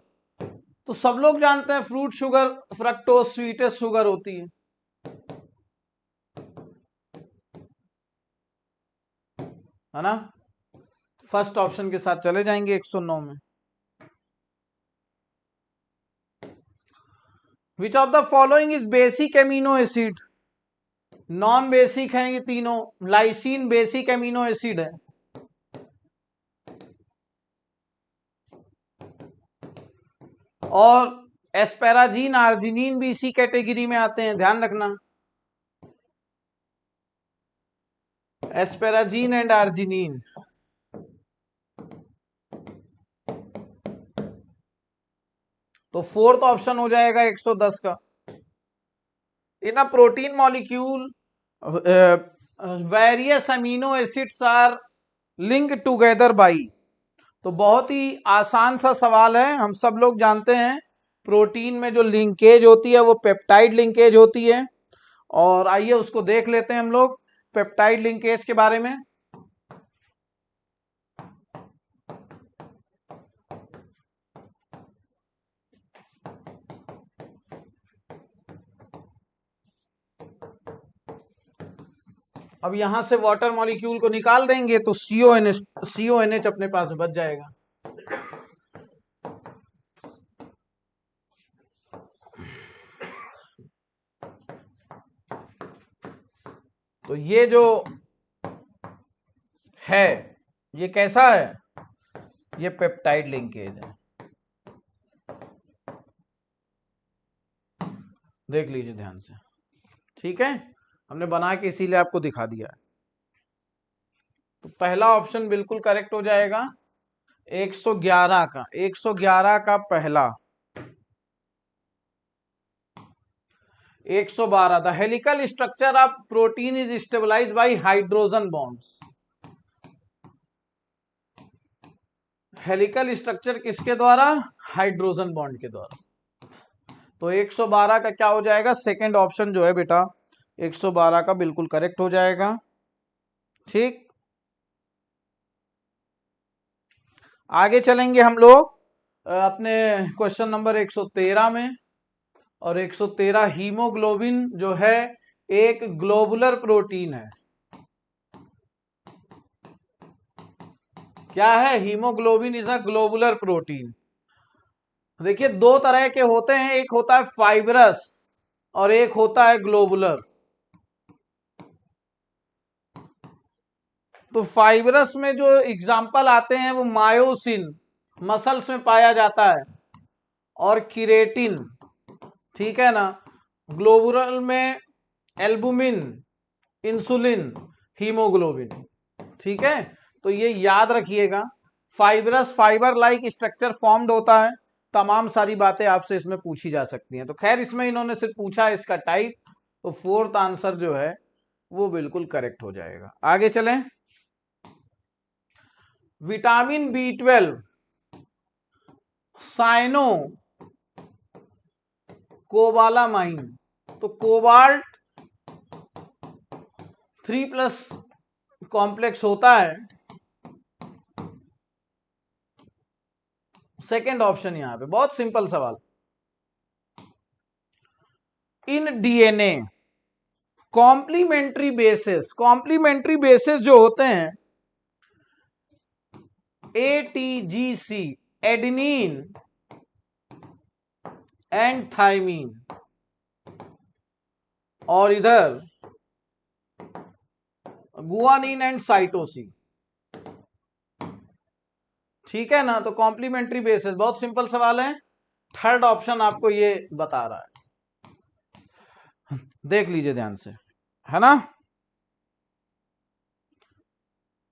तो सब लोग जानते हैं fruit sugar fructose sweetest sugar होती है ना। फर्स्ट ऑप्शन के साथ चले जाएंगे 109 में। विच of the following is basic amino acid. Non basic है ये तीनों। लाइसिन बेसिक एमिनो एसिड है, और एस्पेराजीन आर्जिनिन भी इसी कैटेगरी में आते हैं, ध्यान रखना। Asparagine and arginine. तो फोर्थ ऑप्शन हो जाएगा 110 का। In a protein molecule various amino acids are link together by. तो बहुत ही आसान सा सवाल है, हम सब लोग जानते हैं प्रोटीन में जो लिंकेज होती है वो पेप्टाइड लिंकेज होती है। और आइए उसको देख लेते हैं हम लोग पेप्टाइड लिंकेज के बारे में। अब यहां से वाटर मॉलिक्यूल को निकाल देंगे तो CONH अपने पास में बच जाएगा। तो ये जो है ये कैसा है, ये पेप्टाइड लिंकेज है, देख लीजिए ध्यान से, ठीक है। हमने बना के इसीलिए आपको दिखा दिया है। तो पहला ऑप्शन बिल्कुल करेक्ट हो जाएगा 111 का। 111 का पहला। 112 the helical structure of protein is stabilize by hydrogen bonds. Helical structure किसके द्वारा, हाइड्रोजन बॉन्ड के द्वारा। तो 112 का क्या हो जाएगा, सेकंड ऑप्शन जो है बेटा 112 का बिल्कुल करेक्ट हो जाएगा। ठीक, आगे चलेंगे हम लोग अपने क्वेश्चन नंबर 113 में। और 113, हीमोग्लोबिन जो है एक ग्लोबुलर प्रोटीन है। क्या है, haemoglobin is a globular protein. देखिए दो तरह के होते हैं, एक होता है फाइब्रस और एक होता है ग्लोबुलर। तो फाइब्रस में जो एग्जाम्पल आते हैं वो मायोसिन, मसल्स में पाया जाता है, और किरेटिन, ठीक है ना। ग्लोबुलर में एल्बुमिन, इंसुलिन, हीमोग्लोबिन, ठीक है। तो ये याद रखिएगा, fibrous fibre like structure formed होता है। तमाम सारी बातें आपसे इसमें पूछी जा सकती हैं। तो खैर इसमें इन्होंने सिर्फ पूछा है इसका टाइप, तो फोर्थ आंसर जो है वो बिल्कुल करेक्ट हो जाएगा। आगे चलें, विटामिन B12 साइनो कोबालामाइन। तो कोबाल्ट 3+ कॉम्प्लेक्स होता है, सेकेंड ऑप्शन यहां पे। बहुत सिंपल सवाल। इन डीएनए कॉम्प्लीमेंट्री बेसिस जो होते हैं ATGC, एडेनिन एंड थाइमीन, और इधर गुआनिन एंड साइटोसिन, ठीक है ना। तो कॉम्प्लीमेंट्री बेसिस, बहुत सिंपल सवाल है। थर्ड ऑप्शन आपको ये बता रहा है, देख लीजिए ध्यान से, है ना।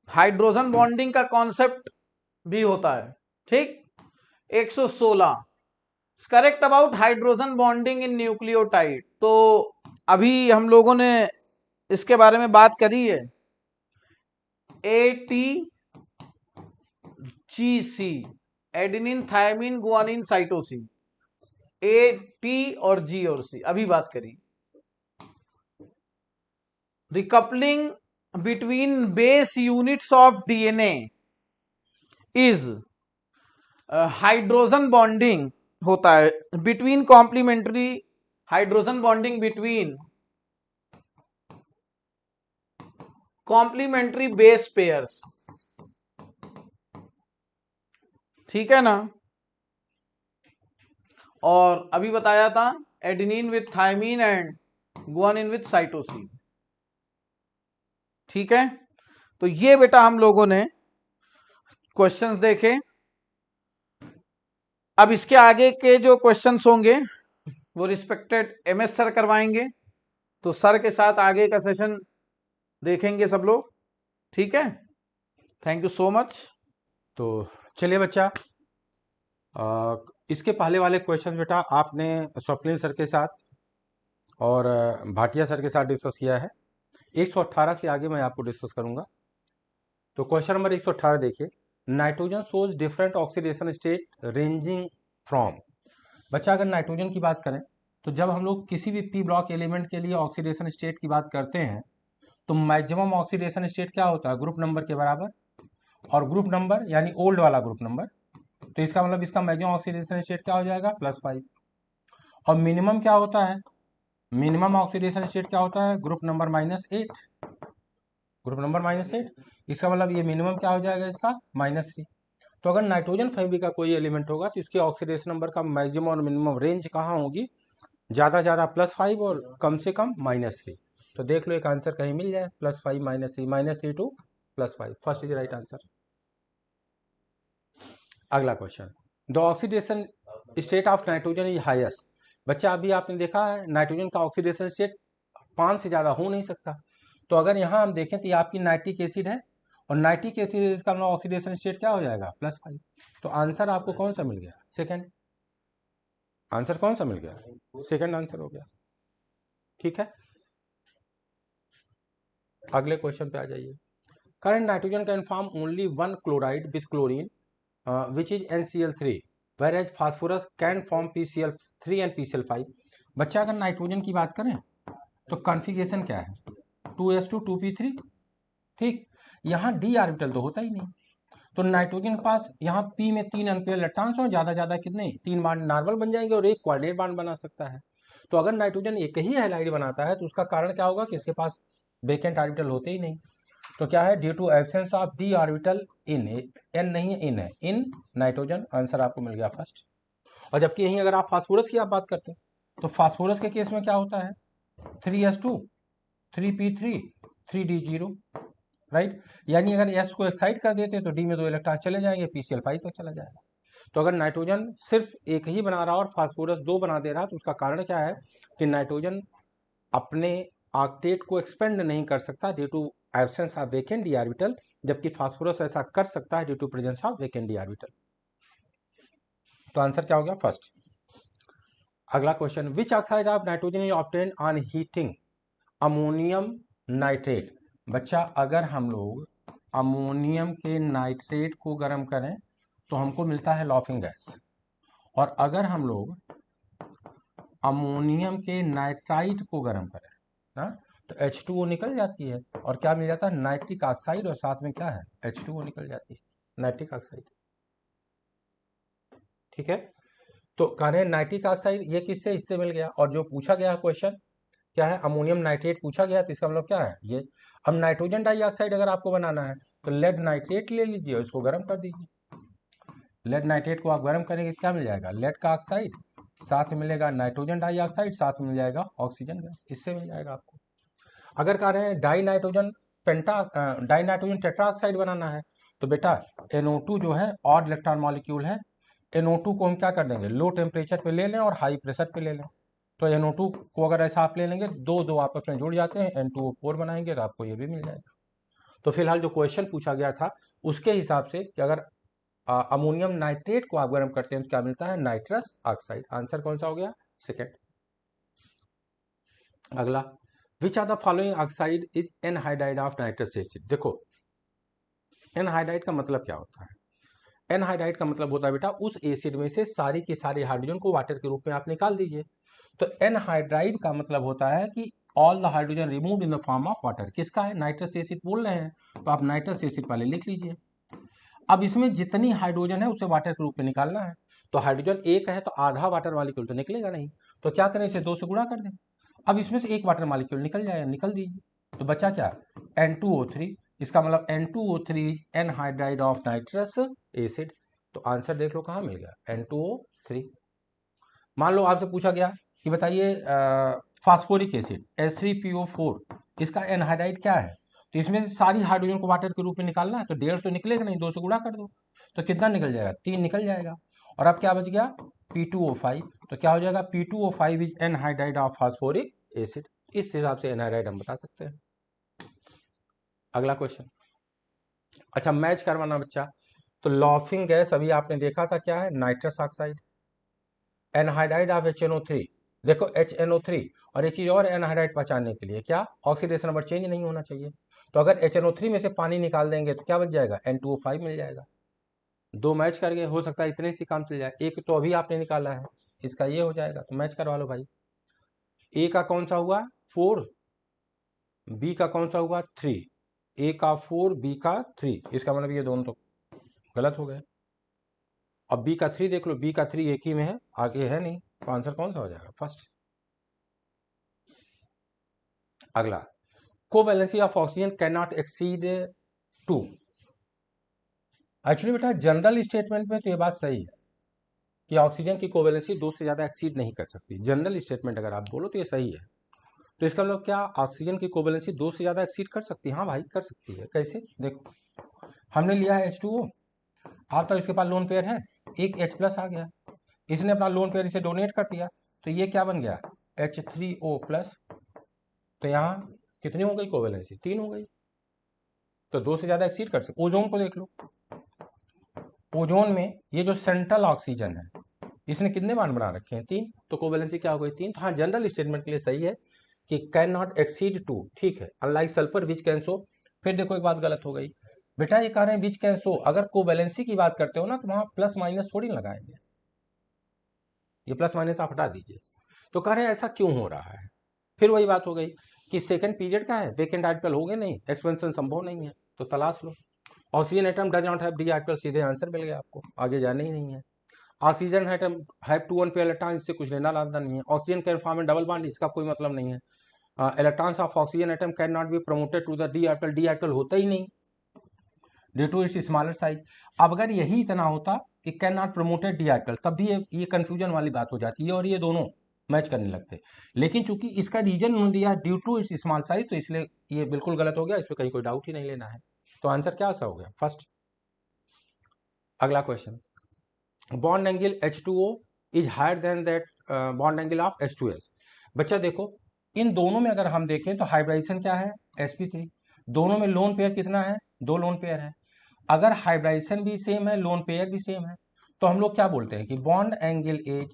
हाइड्रोजन बॉन्डिंग का कॉन्सेप्ट भी होता है, ठीक। 116, correct about hydrogen bonding in nucleotide. तो अभी हम लोगों ने इसके बारे में बात करी है। ATGC, adenine thymine guanine cytosine, A, T और G और C अभी बात करी। The coupling between base units of DNA is hydrogen bonding होता है between complementary, hydrogen bonding between complementary base pairs, ठीक है ना। और अभी बताया था adenine with thymine and guanine with cytosine, ठीक है। तो ये बेटा हम लोगों ने क्वेश्चंस देखे। अब इसके आगे के जो क्वेश्चंस होंगे वो रिस्पेक्टेड MS सर करवाएंगे। तो सर के साथ आगे का सेशन देखेंगे सब लोग, ठीक है। Thank you so much. तो चलिए बच्चा, इसके पहले वाले क्वेश्चन बेटा आपने स्वप्निल सर के साथ और भाटिया सर के साथ डिस्कस किया है। 118 से आगे मैं आपको डिस्कस करूंगा। तो क्वेश्चन नंबर 118 देखिए, nitrogen shows different oxidation state ranging from. बच्चा अगर नाइट्रोजन की बात करें तो जब हम लोग किसी भी पी ब्लॉक एलिमेंट के लिए ऑक्सीडेशन स्टेट की बात करते हैं तो मैक्सिमम ऑक्सीडेशन स्टेट क्या होता है, ग्रुप नंबर के बराबर। और ग्रुप नंबर यानी ओल्ड वाला ग्रुप नंबर, तो इसका मतलब इसका मैक्सिमम ऑक्सीडेशन स्टेट क्या हो जाएगा, +5। और मिनिमम क्या होता है, मिनिमम ऑक्सीडेशन स्टेट क्या होता है, ग्रुप नंबर -8, ग्रुप नंबर -8। इसका मतलब ये मिनिमम क्या हो जाएगा इसका, -3। तो अगर नाइट्रोजन फैमिली का कोई एलिमेंट होगा तो इसके ऑक्सीडेशन नंबर का मैक्सिमम और मिनिमम रेंज कहाँ होगी, ज़्यादा ज़्यादा +5 और कम से कम -3। तो देख लो एक आंसर कहीं मिल जाए, +5 -3 to +5, first is right answer. अगला question, the oxidation state of nitrogen is highest. बच्चा अभी आपने देखा है नाइट्रोजन का ऑक्सीडेशन स्टेट 5 से ज़्यादा हो नहीं सकता। तो अगर यहाँ हम देखें तो ये आपकी नाइट्रिक एसिड है और नाइट्रिक एसिड का ऑक्सीडेशन स्टेट क्या हो जाएगा, +5। तो आंसर आपको कौन सा मिल गया, सेकेंड। आंसर कौन सा मिल गया, सेकेंड आंसर हो गया, ठीक है। अगले क्वेश्चन पे आ जाइए, current nitrogen can form only 1 chloride with chlorine which is NCl3 whereas phosphorus can form PCl3 and PCl5। बच्चा अगर नाइट्रोजन की बात करें तो कॉन्फ़िगरेशन क्या है, 2s2 2p3, ठीक। यहाँ d ऑर्बिटल तो होता ही नहीं, तो नाइट्रोजन के पास यहाँ p में 3 अनपेयर इलेक्ट्रॉन्स हो, ज्यादा कितने, 3 बॉन्ड नॉर्मल बन जाएंगे और एक कोऑर्डिनेट बॉन्ड बना सकता है। तो अगर नाइट्रोजन एक ही हैलाइड बनाता है तो उसका कारण क्या होगा कि इसके पास वेकेंट ऑर्बिटल होते ही नहीं। तो क्या है, due to absence of d orbital in, n नहीं है, इन है, इन नाइट्रोजन, आंसर आपको मिल गया फर्स्ट। और जबकि यहीं अगर आप फास्फोरस की आप बात करते हैं तो फास्फोरस के केस में क्या होता है, 3s2 3p3 3d0, राइट। यानी अगर s को एक्साइट कर देते तो d में 2 इलेक्ट्रॉन चले जाएंगे, PCl5 तक चला जाएगा। तो अगर नाइट्रोजन सिर्फ एक ही बना रहा और फास्फोरस 2 बना दे रहा तो उसका कारण क्या है कि नाइट्रोजन अपने ऑक्टेट को एक्सपेंड नहीं कर सकता due to absence of vacant d orbital, जबकि फास्फोरस ऐसा कर सकता है due to presence of vacant d orbital. तो आंसर क्या हो गया, फर्स्ट। अगला question, which oxide of nitrogen is obtained on heating ammonium nitrate. बच्चा अगर हम लोग अमोनियम के नाइट्रेट को गर्म करें तो हमको मिलता है लॉफिंग गैस, और अगर हम लोग अमोनियम के नाइट्राइट को गर्म करें ना तो H2O निकल जाती है, और क्या मिल जाता है, नाइट्रिक ऑक्साइड, और साथ में क्या है, H2O निकल जाती है, नाइट्रिक ऑक्साइड, ठीक है। तो कह रहे हैं नाइट्रिक ऑक्साइड, ये किससे, इससे मिल गया। और जो पूछा गया क्वेश्चन क्या है, अमोनियम नाइट्रेट पूछा गया, तो इसका मतलब क्या है ये। अब नाइट्रोजन डाइऑक्साइड अगर आपको बनाना है तो लेड नाइट्रेट ले लीजिए और इसको गर्म कर दीजिए। लेड नाइट्रेट को आप गर्म करेंगे क्या मिल जाएगा, लेड का ऑक्साइड, साथ में मिलेगा नाइट्रोजन डाइऑक्साइड, साथ में मिल जाएगा ऑक्सीजन गैस, इससे मिल जाएगा आपको। अगर कह रहे हैं डाई नाइट्रोजन टेट्रा ऑक्साइड बनाना है तो बेटा NO2 जो है ऑड इलेक्ट्रॉन मॉलिक्यूल है, NO2 को हम क्या कर देंगे, लो टेम्परेचर पे ले लें और हाई प्रेशर पे ले लें। तो NO2 को अगर ऐसा आप ले लेंगे, दो आपस में जुड़ जाते हैं, N2O4 बनाएंगे तो आपको ये भी मिल जाएगा। तो फिलहाल जो क्वेश्चन पूछा गया था उसके हिसाब से कि अगर अमोनियम नाइट्रेट को आप गर्म करते हैं तो क्या मिलता है, नाइट्रस ऑक्साइड। आंसर कौन सा हो गया, सेकेंड। अगला, which are the following oxide is anhydride of nitrous acid. देखो एनहाइड्राइड का मतलब क्या होता है, एनहाइड्राइड का मतलब होता है बेटा उस एसिड में से सारी की सारी हाइड्रोजन को वाटर के रूप में आप निकाल दीजिए। तो एनहाइड्राइड का मतलब होता है कि all the hydrogen removed in the form of water. किसका है, नाइट्रस एसिड बोल रहे हैं, तो आप नाइट्रस एसिड पहले लिख लीजिए। अब इसमें जितनी हाइड्रोजन है उसे वाटर के रूप में निकालना है, तो हाइड्रोजन एक है तो आधा वाटर मॉलिक्यूल तो निकलेगा नहीं, तो क्या करें, इसे 2 से गुणा कर दें। अब इसमें से एक वाटर मॉलिक्यूल निकल जाएगा, निकल दीजिए, तो बचा क्या, N2O3। इसका मतलब N2O3 anhydride of nitrous acid. तो आंसर देख लो कहाँ मिल गया, N2O3। मान लो आपसे पूछा गया कि बताइए फास्फोरिक एसिड H3PO4, इसका एनहाइड्राइड क्या है, तो इसमें से सारी हाइड्रोजन को वाटर के रूप में निकालना है, तो 1.5 तो निकलेगा नहीं, 2 से गुणा कर दो, तो कितना निकल जाएगा, 3 निकल जाएगा। और अब क्या बच गया, P2O5, तो क्या हो जाएगा, P2O5 is anhydride of phosphoric acid. इस हिसाब से एनहाइड्राइड हम बता सकते हैं। अगला क्वेश्चन, अच्छा मैच करवाना बच्चा, तो लॉफिंग गैस अभी आपने देखा था क्या है, nitrous oxide, anhydride of HNO3। देखो HNO3 और एक चीज और, एनहाइड्राइड पहचानने के लिए क्या, ऑक्सीडेशन नंबर चेंज नहीं होना चाहिए। तो अगर HNO3 में से पानी निकाल देंगे तो क्या बच जाएगा, N2O5 मिल जाएगा। 2 मैच कर गए, हो सकता है इतने से काम चल जाए। एक तो अभी आपने निकाला है, इसका ये हो जाएगा, तो मैच करवा लो भाई। ए का कौन सा हुआ 4, बी का कौन सा हुआ 3, ए का 4 बी का 3, इसका मतलब ये दोनों तो गलत हो गए। अब बी का 3 देख लो, बी का 3 एक ही में है, आगे है नहीं, तो आंसर कौन सा हो जाएगा, फर्स्ट। अगला, covalency of oxygen can not exceed 2। Actually बेटा जनरल स्टेटमेंट में तो ये बात सही है कि ऑक्सीजन की कोवैलेंसी 2 से ज्यादा एक्सीड नहीं कर सकती। जनरल स्टेटमेंट अगर आप बोलो तो ये सही है। तो इसका मतलब क्या, ऑक्सीजन की कोवैलेंसी 2 से ज्यादा एक्सीड कर सकती है, हाँ भाई कर सकती है। कैसे, देखो हमने लिया है H2O, आप तो इसके पास लोन पेयर है, एक H+ आ गया, इसने अपना लोन पेयर इसे डोनेट कर दिया, तो ये क्या बन गया, H3O+। तो यहाँ कितनी हो गई कोवैलेंसी, 3 हो गई, तो 2 से ज्यादा एक्सीड कर सकते। ओजोन को देख लो, ओजोन में ये जो सेंट्रल ऑक्सीजन है इसने कितने बांड बना रखे हैं, 3, तो कोवैलेंसी क्या हो गई, 3। तो हाँ जनरल स्टेटमेंट के लिए सही है कि कैन नॉट एक्सीड 2, ठीक है, unlike sulphur which can show. फिर देखो एक बात गलत हो गई बेटा, ये कह रहे हैं विच कैन शो, अगर कोवैलेंसी की बात करते हो ना तो वहां प्लस माइनस थोड़ी लगाएंगे, ये प्लस माइनस आप हटा दीजिए। तो कह रहे हैं ऐसा क्यों हो रहा है। फिर वही बात हो गई कि सेकंड पीरियड का है, वेकेंट आर्टिकल हो गए नहीं, एक्सपेंशन संभव नहीं है, तो तलाश लो। Oxygen atom does not have D orbital, सीधे आंसर मिल गया आपको, आगे जाना ही नहीं है। Oxygen atom have two one pair electron, इससे कुछ लेना लाना नहीं है। Oxygen can form in double bond, इसका कोई मतलब नहीं है। Electrons of oxygen atom can not be promoted to the D orbital, D orbital होता ही नहीं due to its smaller size. अब अगर यही इतना होता कि can not promoted D article, तब भी ये कंफ्यूजन वाली बात हो जाती है और ये दोनों मैच करने लगते। लेकिन चूंकि इसका रीजन उन्होंने दिया due to its small size, तो इसलिए ये बिल्कुल गलत हो गया, इस पर कहीं कोई डाउट ही नहीं लेना है। तो आंसर क्या सा हो गया, फर्स्ट। अगला question, bond angle H2O is higher than that bond angle of H2S। बच्चा देखो, इन दोनों में अगर हम देखें तो हाइब्रिडाइजेशन क्या है, sp3। दोनों में लोन पेयर कितना है, 2 लोन पेयर है। अगर हाइब्रिडाइजेशन भी सेम है, लोन पेयर भी सेम है, तो हम लोग क्या बोलते हैं कि बॉन्ड एंगल इज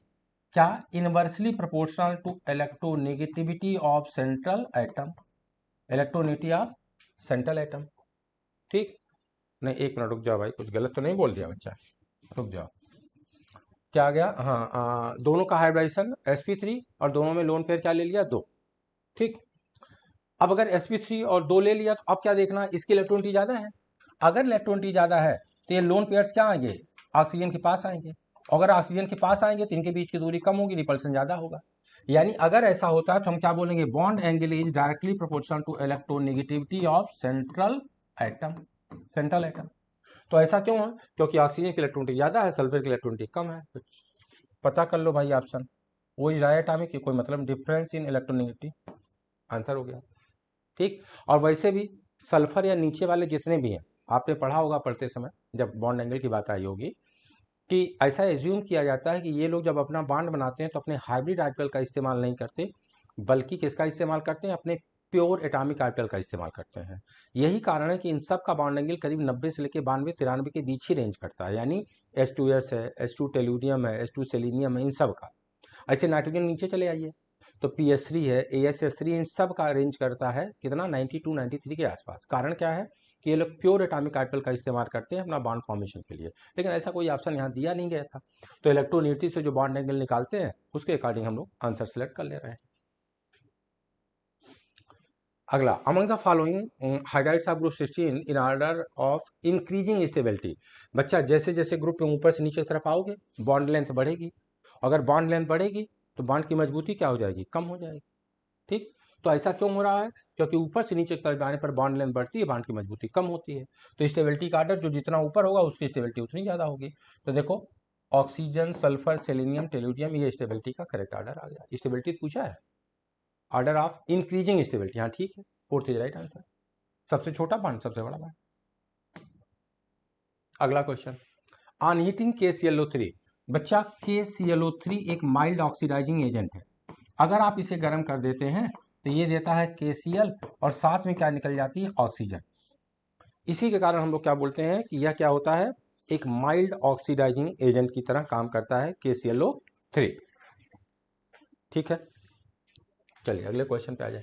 क्या, inversely proportional to electronegativity of central atom, electronegativity of central atom. ठीक, नहीं एक मिनट रुक जाओ भाई, कुछ गलत तो नहीं बोल दिया बच्चा, रुक जाओ। क्या आ गया, हाँ दोनों का हाइब्रिडाइजेशन sp3 और दोनों में लोन पेयर क्या ले लिया, 2। ठीक, अब अगर sp3 और 2 ले लिया, तो अब क्या देखना, इसकी इलेक्ट्रॉनिटी ज्यादा है। अगर इलेक्ट्रॉनिटी ज्यादा है तो ये लोन पेयर्स क्या आएंगे, ऑक्सीजन के पास आएंगे। अगर ऑक्सीजन के पास आएंगे तो इनके बीच की दूरी कम होगी, रिपल्सन ज्यादा होगा। यानी अगर ऐसा होता है तो हम क्या बोलेंगे, bond angle is directly proportional to electronegativity of central atom, central atom. तो ऐसा क्यों है, क्योंकि ऑक्सीजन की इलेक्ट्रॉनिटी ज्यादा है, सल्फर की इलेक्ट्रॉनिटी कम है। तो पता कर लो भाई ऑप्शन, वो इज राइट एटॉमिक की कोई मतलब डिफरेंस इन इलेक्ट्रोनेगेटिविटी, आंसर हो गया। ठीक, और वैसे भी सल्फर या नीचे वाले जितने भी हैं, आपने पढ़ा होगा पढ़ते समय जब बॉन्ड एंगल की बात आई होगी, कि ऐसा एज्यूम किया जाता है कि ये लोग जब अपना बॉन्ड बनाते हैं तो अपने हाइब्रिड आर्टिकल का इस्तेमाल नहीं करते, बल्कि किसका इस्तेमाल करते हैं, अपने प्योर एटॉमिक आर्टिकल का इस्तेमाल करते हैं। यही कारण है कि इन सब का बॉन्ड एंगल करीब 90 से लेकर 92-93 के बीच ही रेंज करता है। यानी H2S है, H2 टेलुरियम है, H2 सेलिनियम है, इन सब का। ऐसे नाइट्रोजन नीचे चले आइए तो PS3 है, ASS3, इन सब का रेंज करता है कितना, 92-93 के आसपास। कारण क्या है कि ये लोग प्योर एटॉमिक आर्टिकल का इस्तेमाल करते हैं अपना बॉन्ड फॉर्मेशन के लिए, लेकिन ऐसा कोई ऑप्शन यहाँ दिया नहीं गया था। तो इलेक्ट्रोनेगेटिविटी से जो बॉन्ड एंगल निकालते हैं उसके अकॉर्डिंग हम लोग आंसर सेलेक्ट कर ले रहे हैं। अगला, among the following hydrides of group 16 in order of increasing stability. बच्चा जैसे जैसे ग्रुप में ऊपर से नीचे की तरफ आओगे बॉन्ड लेंथ बढ़ेगी, अगर बॉन्ड लेंथ बढ़ेगी तो बॉन्ड की मजबूती क्या हो जाएगी, कम हो जाएगी। ठीक, तो ऐसा क्यों हो रहा है, क्योंकि ऊपर से नीचे की तरफ जाने पर बॉन्ड लेंथ बढ़ती है, बॉन्ड की मजबूती कम होती है। तो स्टेबिलिटी का ऑर्डर जो जितना ऊपर होगा उसकी स्टेबिलिटी उतनी ज्यादा होगी। तो देखो, ऑक्सीजन, सल्फर, सेलेनियम, टेलुरियम, ये स्टेबिलिटी का करेक्ट ऑर्डर आ गया। स्टेबिलिटी पूछा है, ऑर्डर ऑफ इंक्रीजिंग स्टेबिलिटी, हाँ ठीक है, फोर्थ इज राइट आंसर। सबसे छोटा बॉन्ड, सबसे बड़ा बॉन्ड। अगला क्वेश्चन, ऑन हीटिंग KClO3। बच्चा KClO3 एक माइल्ड ऑक्सीडाइजिंग एजेंट है। अगर आप इसे गर्म कर देते हैं तो ये देता है KCl और साथ में क्या निकल जाती है, ऑक्सीजन। इसी के कारण हम लोग क्या बोलते हैं कि यह क्या होता है, एक माइल्ड ऑक्सीडाइजिंग एजेंट की तरह काम करता है KClO3। ठीक है, चलिए अगले क्वेश्चन पे आ जाए।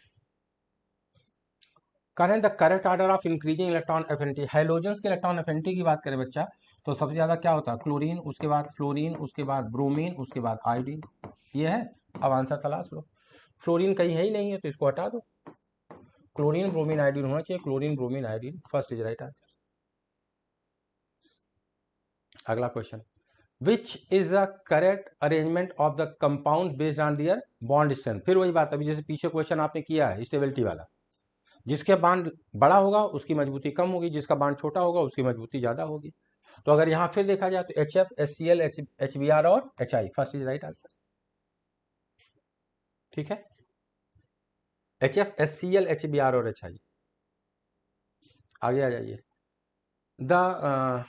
करें the correct order of increasing electron affinity. Hydrogens के इलेक्ट्रॉन एफिनिटी की बात करें बच्चा, तो सबसे ज्यादा क्या होता है, क्लोरीन, उसके बाद फ्लोरीन, उसके बाद ब्रोमीन, उसके बाद आयोडीन, ये है। अब आंसर तलाश लो। फ्लोरीन कहीं है ही नहीं है तो इसको हटा दो, क्लोरीन ब्रोमीन आयोडीन होना चाहिए, chlorine bromine iodine, first is right answer. अगला question, which is the correct arrangement of the compound based on their bond strength. फिर वही बात, अभी जैसे पीछे क्वेश्चन आपने किया है स्टेबिलिटी वाला, जिसके बांड बड़ा होगा उसकी मजबूती कम होगी, जिसका बांड छोटा होगा उसकी मजबूती ज्यादा होगी। तो अगर यहां फिर देखा जाए तो HF, HCl, HBr और HI, first is right answer. ठीक है, HF, HCl, HBr और HI। आगे आ जाइए, the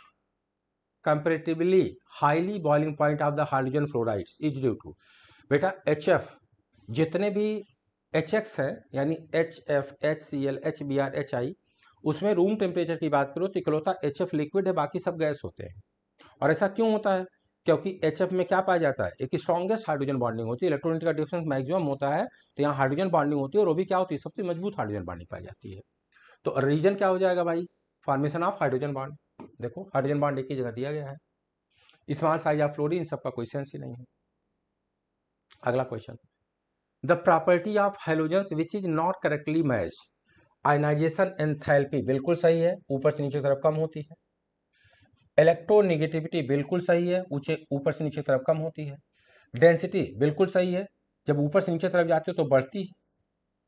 comparatively highly boiling point of the hydrogen fluorides is due to. बेटा HF जितने भी HX है, यानी HF, HCl, HBr, HI, उसमें रूम टेम्परेचर की बात करो तो इकलौता HF लिक्विड है, बाकी सब गैस होते हैं। और ऐसा क्यों होता है, क्योंकि HF में क्या पाया जाता है, एक स्ट्रॉन्गेस्ट हाइड्रोजन बॉन्डिंग होती है, इलेक्ट्रॉनिक का डिफरेंस मैक्सिमम होता है, तो यहाँ हाइड्रोजन बॉन्डिंग होती है, और वो भी क्या होती है, सबसे मजबूत हाइड्रोजन बॉन्डिंग पाई जाती है। तो रीजन क्या हो जाएगा भाई, फॉर्मेशन ऑफ हाइड्रोजन बॉन्ड। देखो हाइड्रोजन बॉन्ड एक ही जगह दिया गया है, स्मॉल साइज ऑफ फ्लोरीन, सबका कोई सेंस ही नहीं है। अगला question, the property of halogens which is not correctly match, ionisation enthalpy बिल्कुल सही है, ऊपर से नीचे की तरफ कम होती है। इलेक्ट्रोनेगेटिविटी बिल्कुल सही है, ऊपर से नीचे की तरफ कम होती है। डेंसिटी बिल्कुल सही है, जब ऊपर से नीचे तरफ जाती है तो बढ़ती है।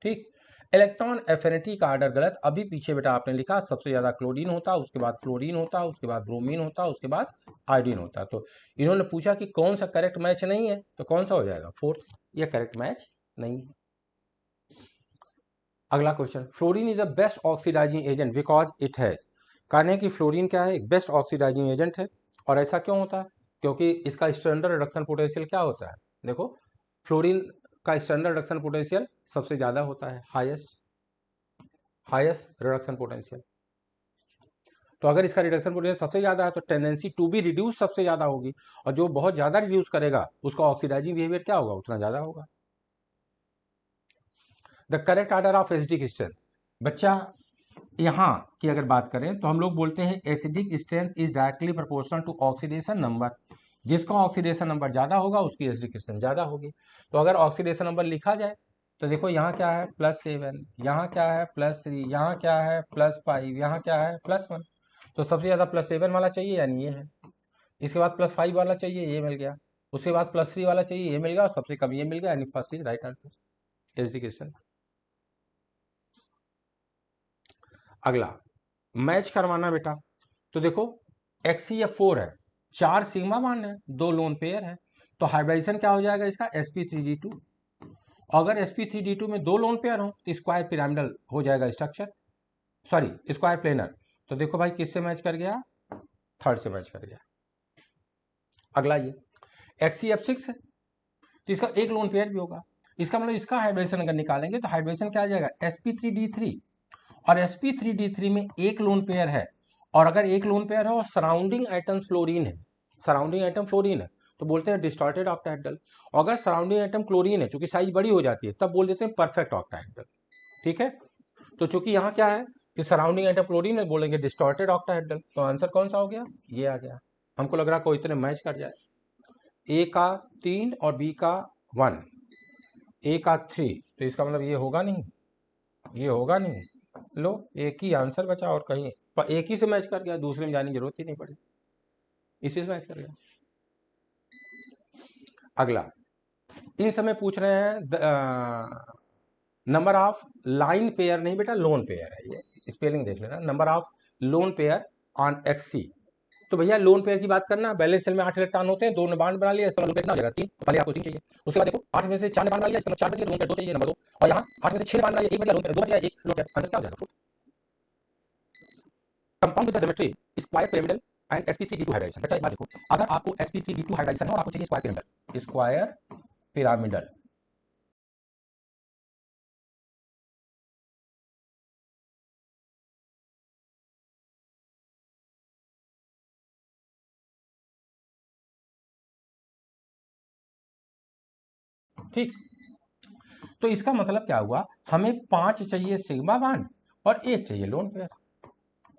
ठीक। इलेक्ट्रॉन एफिनिटी का ऑर्डर गलत, अभी पीछे बेटा आपने लिखा सबसे ज्यादा क्लोरीन होता, उसके बाद फ्लोरीन होता, उसके बाद ब्रोमीन होता, उसके बाद आयोडीन होता। तो इन्होंने पूछा कि कौन सा करेक्ट मैच नहीं है, तो कौन सा हो जाएगा, फोर्थ, ये करेक्ट मैच नहीं है। अगला question, fluorine is the best oxidising agent because it has, कहने कि फ्लोरीन क्या है, एक बेस्ट ऑक्सीडाइजिंग एजेंट है। और ऐसा क्यों होता है, क्योंकि इसका स्टैंडर्ड रिडक्शन पोटेंशियल क्या होता है, देखो फ्लोरीन का स्टैंडर्ड रिडक्शन पोटेंशियल सबसे ज्यादा होता है, हाईएस्ट रिडक्शन पोटेंशियल। तो अगर इसका रिडक्शन पोटेंशियल सबसे ज्यादा है तो टेंडेंसी टू बी रिड्यूस सबसे ज्यादा होगी, और जो बहुत ज्यादा रिड्यूस करेगा उसका ऑक्सीडाइजिंग बिहेवियर क्या होगा, उतना ज्यादा होगा। The correct order of acidic strength, बच्चा यहाँ की अगर बात करें तो हम लोग बोलते हैं acidic strength is directly proportional to oxidation number, जिसका ऑक्सीडेशन नंबर ज्यादा होगा उसकी एसिडिक स्ट्रेंथ ज्यादा होगी। तो अगर ऑक्सीडेशन नंबर लिखा जाए तो देखो यहाँ क्या है +7, यहाँ क्या है +3, यहाँ क्या है +5, यहाँ क्या है +1, तो सबसे ज्यादा +7 वाला चाहिए यानी ये है, इसके बाद +5 वाला चाहिए ये मिल गया, उसके बाद +3 वाला चाहिए ये मिल गया, और सबसे कम ये मिल गया, यानी first is right answer acidic strength. अगला मैच करवाना बेटा, तो देखो XCF4 है, 4 सिग्मा बॉन्ड है, 2 लोन पेयर है, तो हाइब्रिडाइजेशन क्या हो जाएगा इसका sp3d2। अगर sp3d2 में 2 लोन पेयर हो तो स्क्वायर पिरामिडल हो जाएगा स्ट्रक्चर, सॉरी स्क्वायर प्लेनर। तो देखो भाई किससे मैच कर गया, थर्ड से मैच कर गया। अगला ये XCF6 है, तो इसका एक लोन पेयर भी होगा, इसका मतलब इसका हाइब्रिडेशन अगर निकालेंगे तो हाइब्रिडेशन क्या आ जाएगा sp3d3, और sp3d3 में एक लोन पेयर है, और अगर एक लोन पेयर है और सराउंडिंग आइटम फ्लोरीन है, सराउंडिंग आइटम फ्लोरीन है तो बोलते हैं डिस्टॉर्टेड ऑक्टाहेड्रल। अगर सराउंडिंग आइटम क्लोरीन है, चूंकि साइज बड़ी हो जाती है, तब बोल देते हैं परफेक्ट ऑक्टाहेड्रल। ठीक है, तो चूंकि यहाँ क्या है कि सराउंडिंग आइटम क्लोरीन है, बोलेंगे डिस्टॉर्टेड ऑक्टाहेड्रल, तो आंसर कौन सा हो गया, ये आ गया। हमको लग रहा कोई इतने मैच कर जाए, ए का 3 और बी का 1, ए का 3, तो इसका मतलब ये होगा नहीं, ये होगा नहीं। लो एक ही आंसर बचा, और कहीं पर एक ही से मैच कर गया, दूसरे में जाने की जरूरत ही नहीं पड़ी, इसी से मैच कर गया। अगला इन समय पूछ रहे हैं नंबर ऑफ लाइन पेयर, नहीं बेटा लोन पेयर है, ये स्पेलिंग देख लेना, number of lone pair on XC। तो भैया लोन पेयर की बात करना, बैलेंस सेल में 8 इलेक्ट्रॉन होते हैं, 2 ने बॉन्ड बना लिया, इसका लोन पेयर कितना हो जाएगा 3, पहले आपको 3 चाहिए, उसके बाद देखो 8 में से 4 ने बॉन्ड बना लिया, इसका 4 बच गया, लोन पेयर 2 चाहिए, नंबर 2, और यहाँ 8 में से 6 ने बॉन्ड बना लिया, 1 बच गया, लोन पेयर 2 बच गया, 1 लोन पेयर, आंसर क्या हो जाएगा, compound with the geometry square pyramidal and sp3d2 hybridisation. बच्चा एक बात देखो, अगर आपको sp3d2 हाइब्रिडाइजेशन है और आपको चाहिए स्क्वायर पिरामिडल, ठीक, तो इसका मतलब क्या हुआ, हमें 5 चाहिए सिग्मा बॉन्ड और 1 चाहिए लोन पेयर,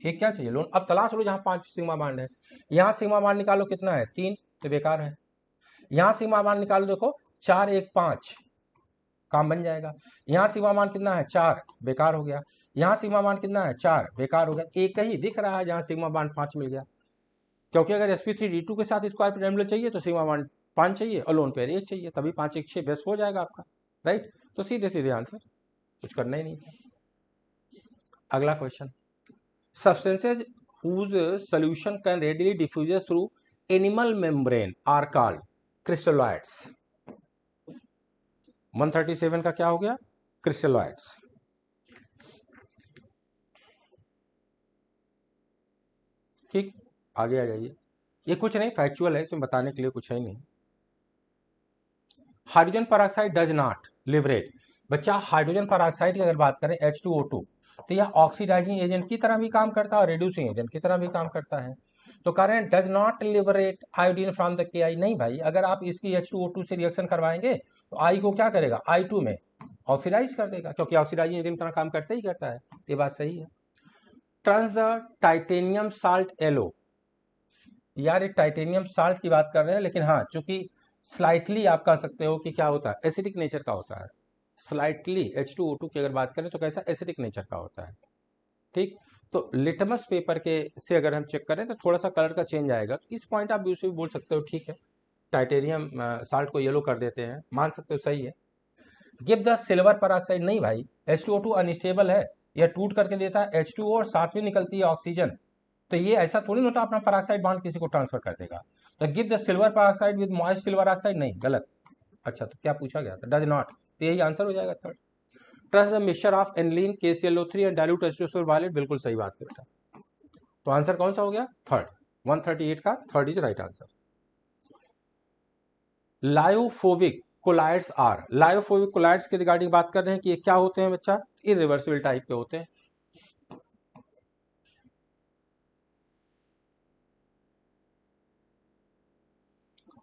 एक क्या चाहिए लोन। अब तलाश लो जहां 5 सिग्मा बॉन्ड है, यहां सिग्मा बॉन्ड निकालो कितना है 3, तो बेकार है, यहां सिग्मा बॉन्ड निकालो देखो 4 1 5, काम बन जाएगा। यहां सिग्मा बॉन्ड कितना है 4, बेकार हो गया, यहां सिग्मा बॉन्ड कितना है 4, बेकार हो गया, एक ही दिख रहा है जहां सिग्मा बॉन्ड 5 मिल गया, क्योंकि अगर sp3d2 के साथ स्क्वायर पिरामिडल चाहिए तो सिग्मा बॉन्ड 5 चाहिए और लोन पेयर 1 चाहिए, तभी 5 1 6 बेस्ट हो जाएगा आपका, राइट। तो सीधे सीधे आंसर, कुछ करना ही नहीं था। अगला question, substances whose solution can readily diffuse through animal membrane are called crystalloids। 137 का क्या हो गया, crystalloids। ठीक, आगे आ जाइए, ये कुछ नहीं फैक्चुअल है, इसमें बताने के लिए कुछ है नहीं। Hydrogen peroxide does not liberate, बच्चा हाइड्रोजन पेरोक्साइड की अगर बात करें H2O2, तो यह ऑक्सीडाइजिंग एजेंट की तरह भी काम करता है और रिड्यूसिंग एजेंट की तरह भी काम करता है। तो कह रहे हैं does not liberate iodine from the KI, नहीं भाई, अगर आप इसकी H2O2 से रिएक्शन करवाएंगे तो I को क्या करेगा, I2 में ऑक्सीडाइज कर देगा, क्योंकि ऑक्सीडाइजिंग एजेंट की तरह काम करते ही करता है, ये बात सही है। Turns the titanium salt yellow, यार ये टाइटेनियम साल्ट की बात कर रहे हैं, लेकिन हाँ चूंकि स्लाइटली आप कह सकते हो कि क्या होता है, एसिडिक नेचर का होता है। स्लाइटली H2O2 की अगर बात करें तो कैसा, एसिडिक नेचर का होता है। ठीक, तो लिटमस पेपर के से अगर हम चेक करें तो थोड़ा सा कलर का चेंज आएगा। तो इस पॉइंट आप भी बोल सकते हो ठीक है, टाइटेनियम साल्ट को येलो कर देते हैं, मान सकते हो सही है। गिव द सिल्वर पर ऑक्साइड, नहीं भाई, H2O2 अनस्टेबल है, यह टूट करके देता है H2O और साथ में निकलती है ऑक्सीजन। तो ये ऐसा थोड़ी होता अपना पेरोक्साइड बॉन्ड किसी को ट्रांसफर कर देगा। तो give the silver peroxide with moist silver oxide, नहीं, गलत। अच्छा, तो क्या पूछा गया था, डज नॉट, तो यही आंसर हो जाएगा third. Trust the mixture of aniline KClO3 and dilute H2SO violet, बिल्कुल सही बात है बेटा। तो आंसर कौन सा हो गया, थर्ड, 138 का third is right answer. Lyophobic colloids are, lyophobic colloids के रिगार्डिंग बात कर रहे हैं कि ये क्या होते हैं बच्चा, इरिवर्सिबल टाइप के होते हैं।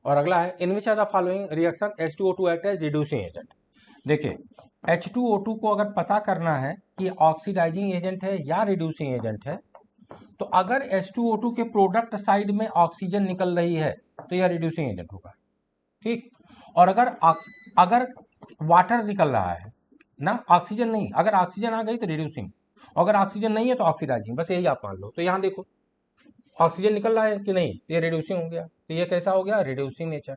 और अगला है, in which are the following reaction H2O2 act as reducing agent. देखिए, H2O2 को अगर पता करना है कि ऑक्सीडाइजिंग एजेंट है या रिड्यूसिंग एजेंट है, तो अगर H2O2 के प्रोडक्ट साइड में ऑक्सीजन निकल रही है तो यह रिड्यूसिंग एजेंट होगा। ठीक, और अगर वाटर निकल रहा है ना, ऑक्सीजन नहीं, अगर ऑक्सीजन आ गई तो रिड्यूसिंग, अगर ऑक्सीजन नहीं है तो ऑक्सीडाइजिंग, बस यही आप मान लो। तो यहां देखो ऑक्सीजन निकल रहा है कि नहीं, ये रिड्यूसिंग हो गया, तो ये कैसा हो गया, रिड्यूसिंग नेचर।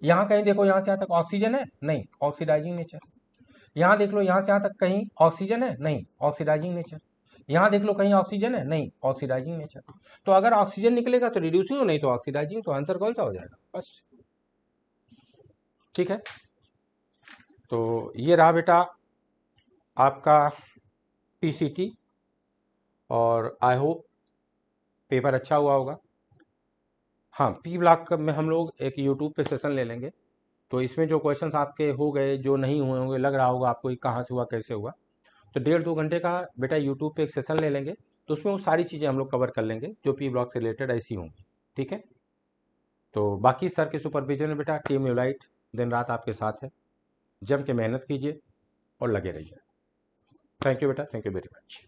यहाँ कहीं देखो, यहाँ से यहाँ तक ऑक्सीजन है, नहीं, ऑक्सीडाइजिंग नेचर। यहाँ देख लो, यहाँ से यहाँ तक कहीं ऑक्सीजन है, नहीं, ऑक्सीडाइजिंग नेचर। यहाँ देख लो कहीं ऑक्सीजन है, नहीं, ऑक्सीडाइजिंग नेचर। तो अगर ऑक्सीजन निकलेगा तो रिड्यूसिंग, नहीं तो ऑक्सीडाइजिंग, तो आंसर कौन सा हो जाएगा, बस। ठीक है, तो ये रहा बेटा आपका PCT, और आई होप पेपर अच्छा हुआ होगा। हाँ, P ब्लॉक में हम लोग एक यूट्यूब पे सेशन ले लेंगे, तो इसमें जो क्वेश्चंस आपके हो गए, जो नहीं हुए होंगे, लग रहा होगा आपको कहाँ से हुआ कैसे हुआ, तो 1.5-2 घंटे का बेटा यूट्यूब पे एक सेशन ले लेंगे, तो उसमें वो सारी चीज़ें हम लोग कवर कर लेंगे जो P ब्लॉक से रिलेटेड ऐसी होंगी। ठीक है, तो बाकी सर के सुपरविजन में बेटा टीम न्यूलाइट दिन रात आपके साथ है, जम के मेहनत कीजिए और लगे रहिए। थैंक यू बेटा, थैंक यू वेरी मच।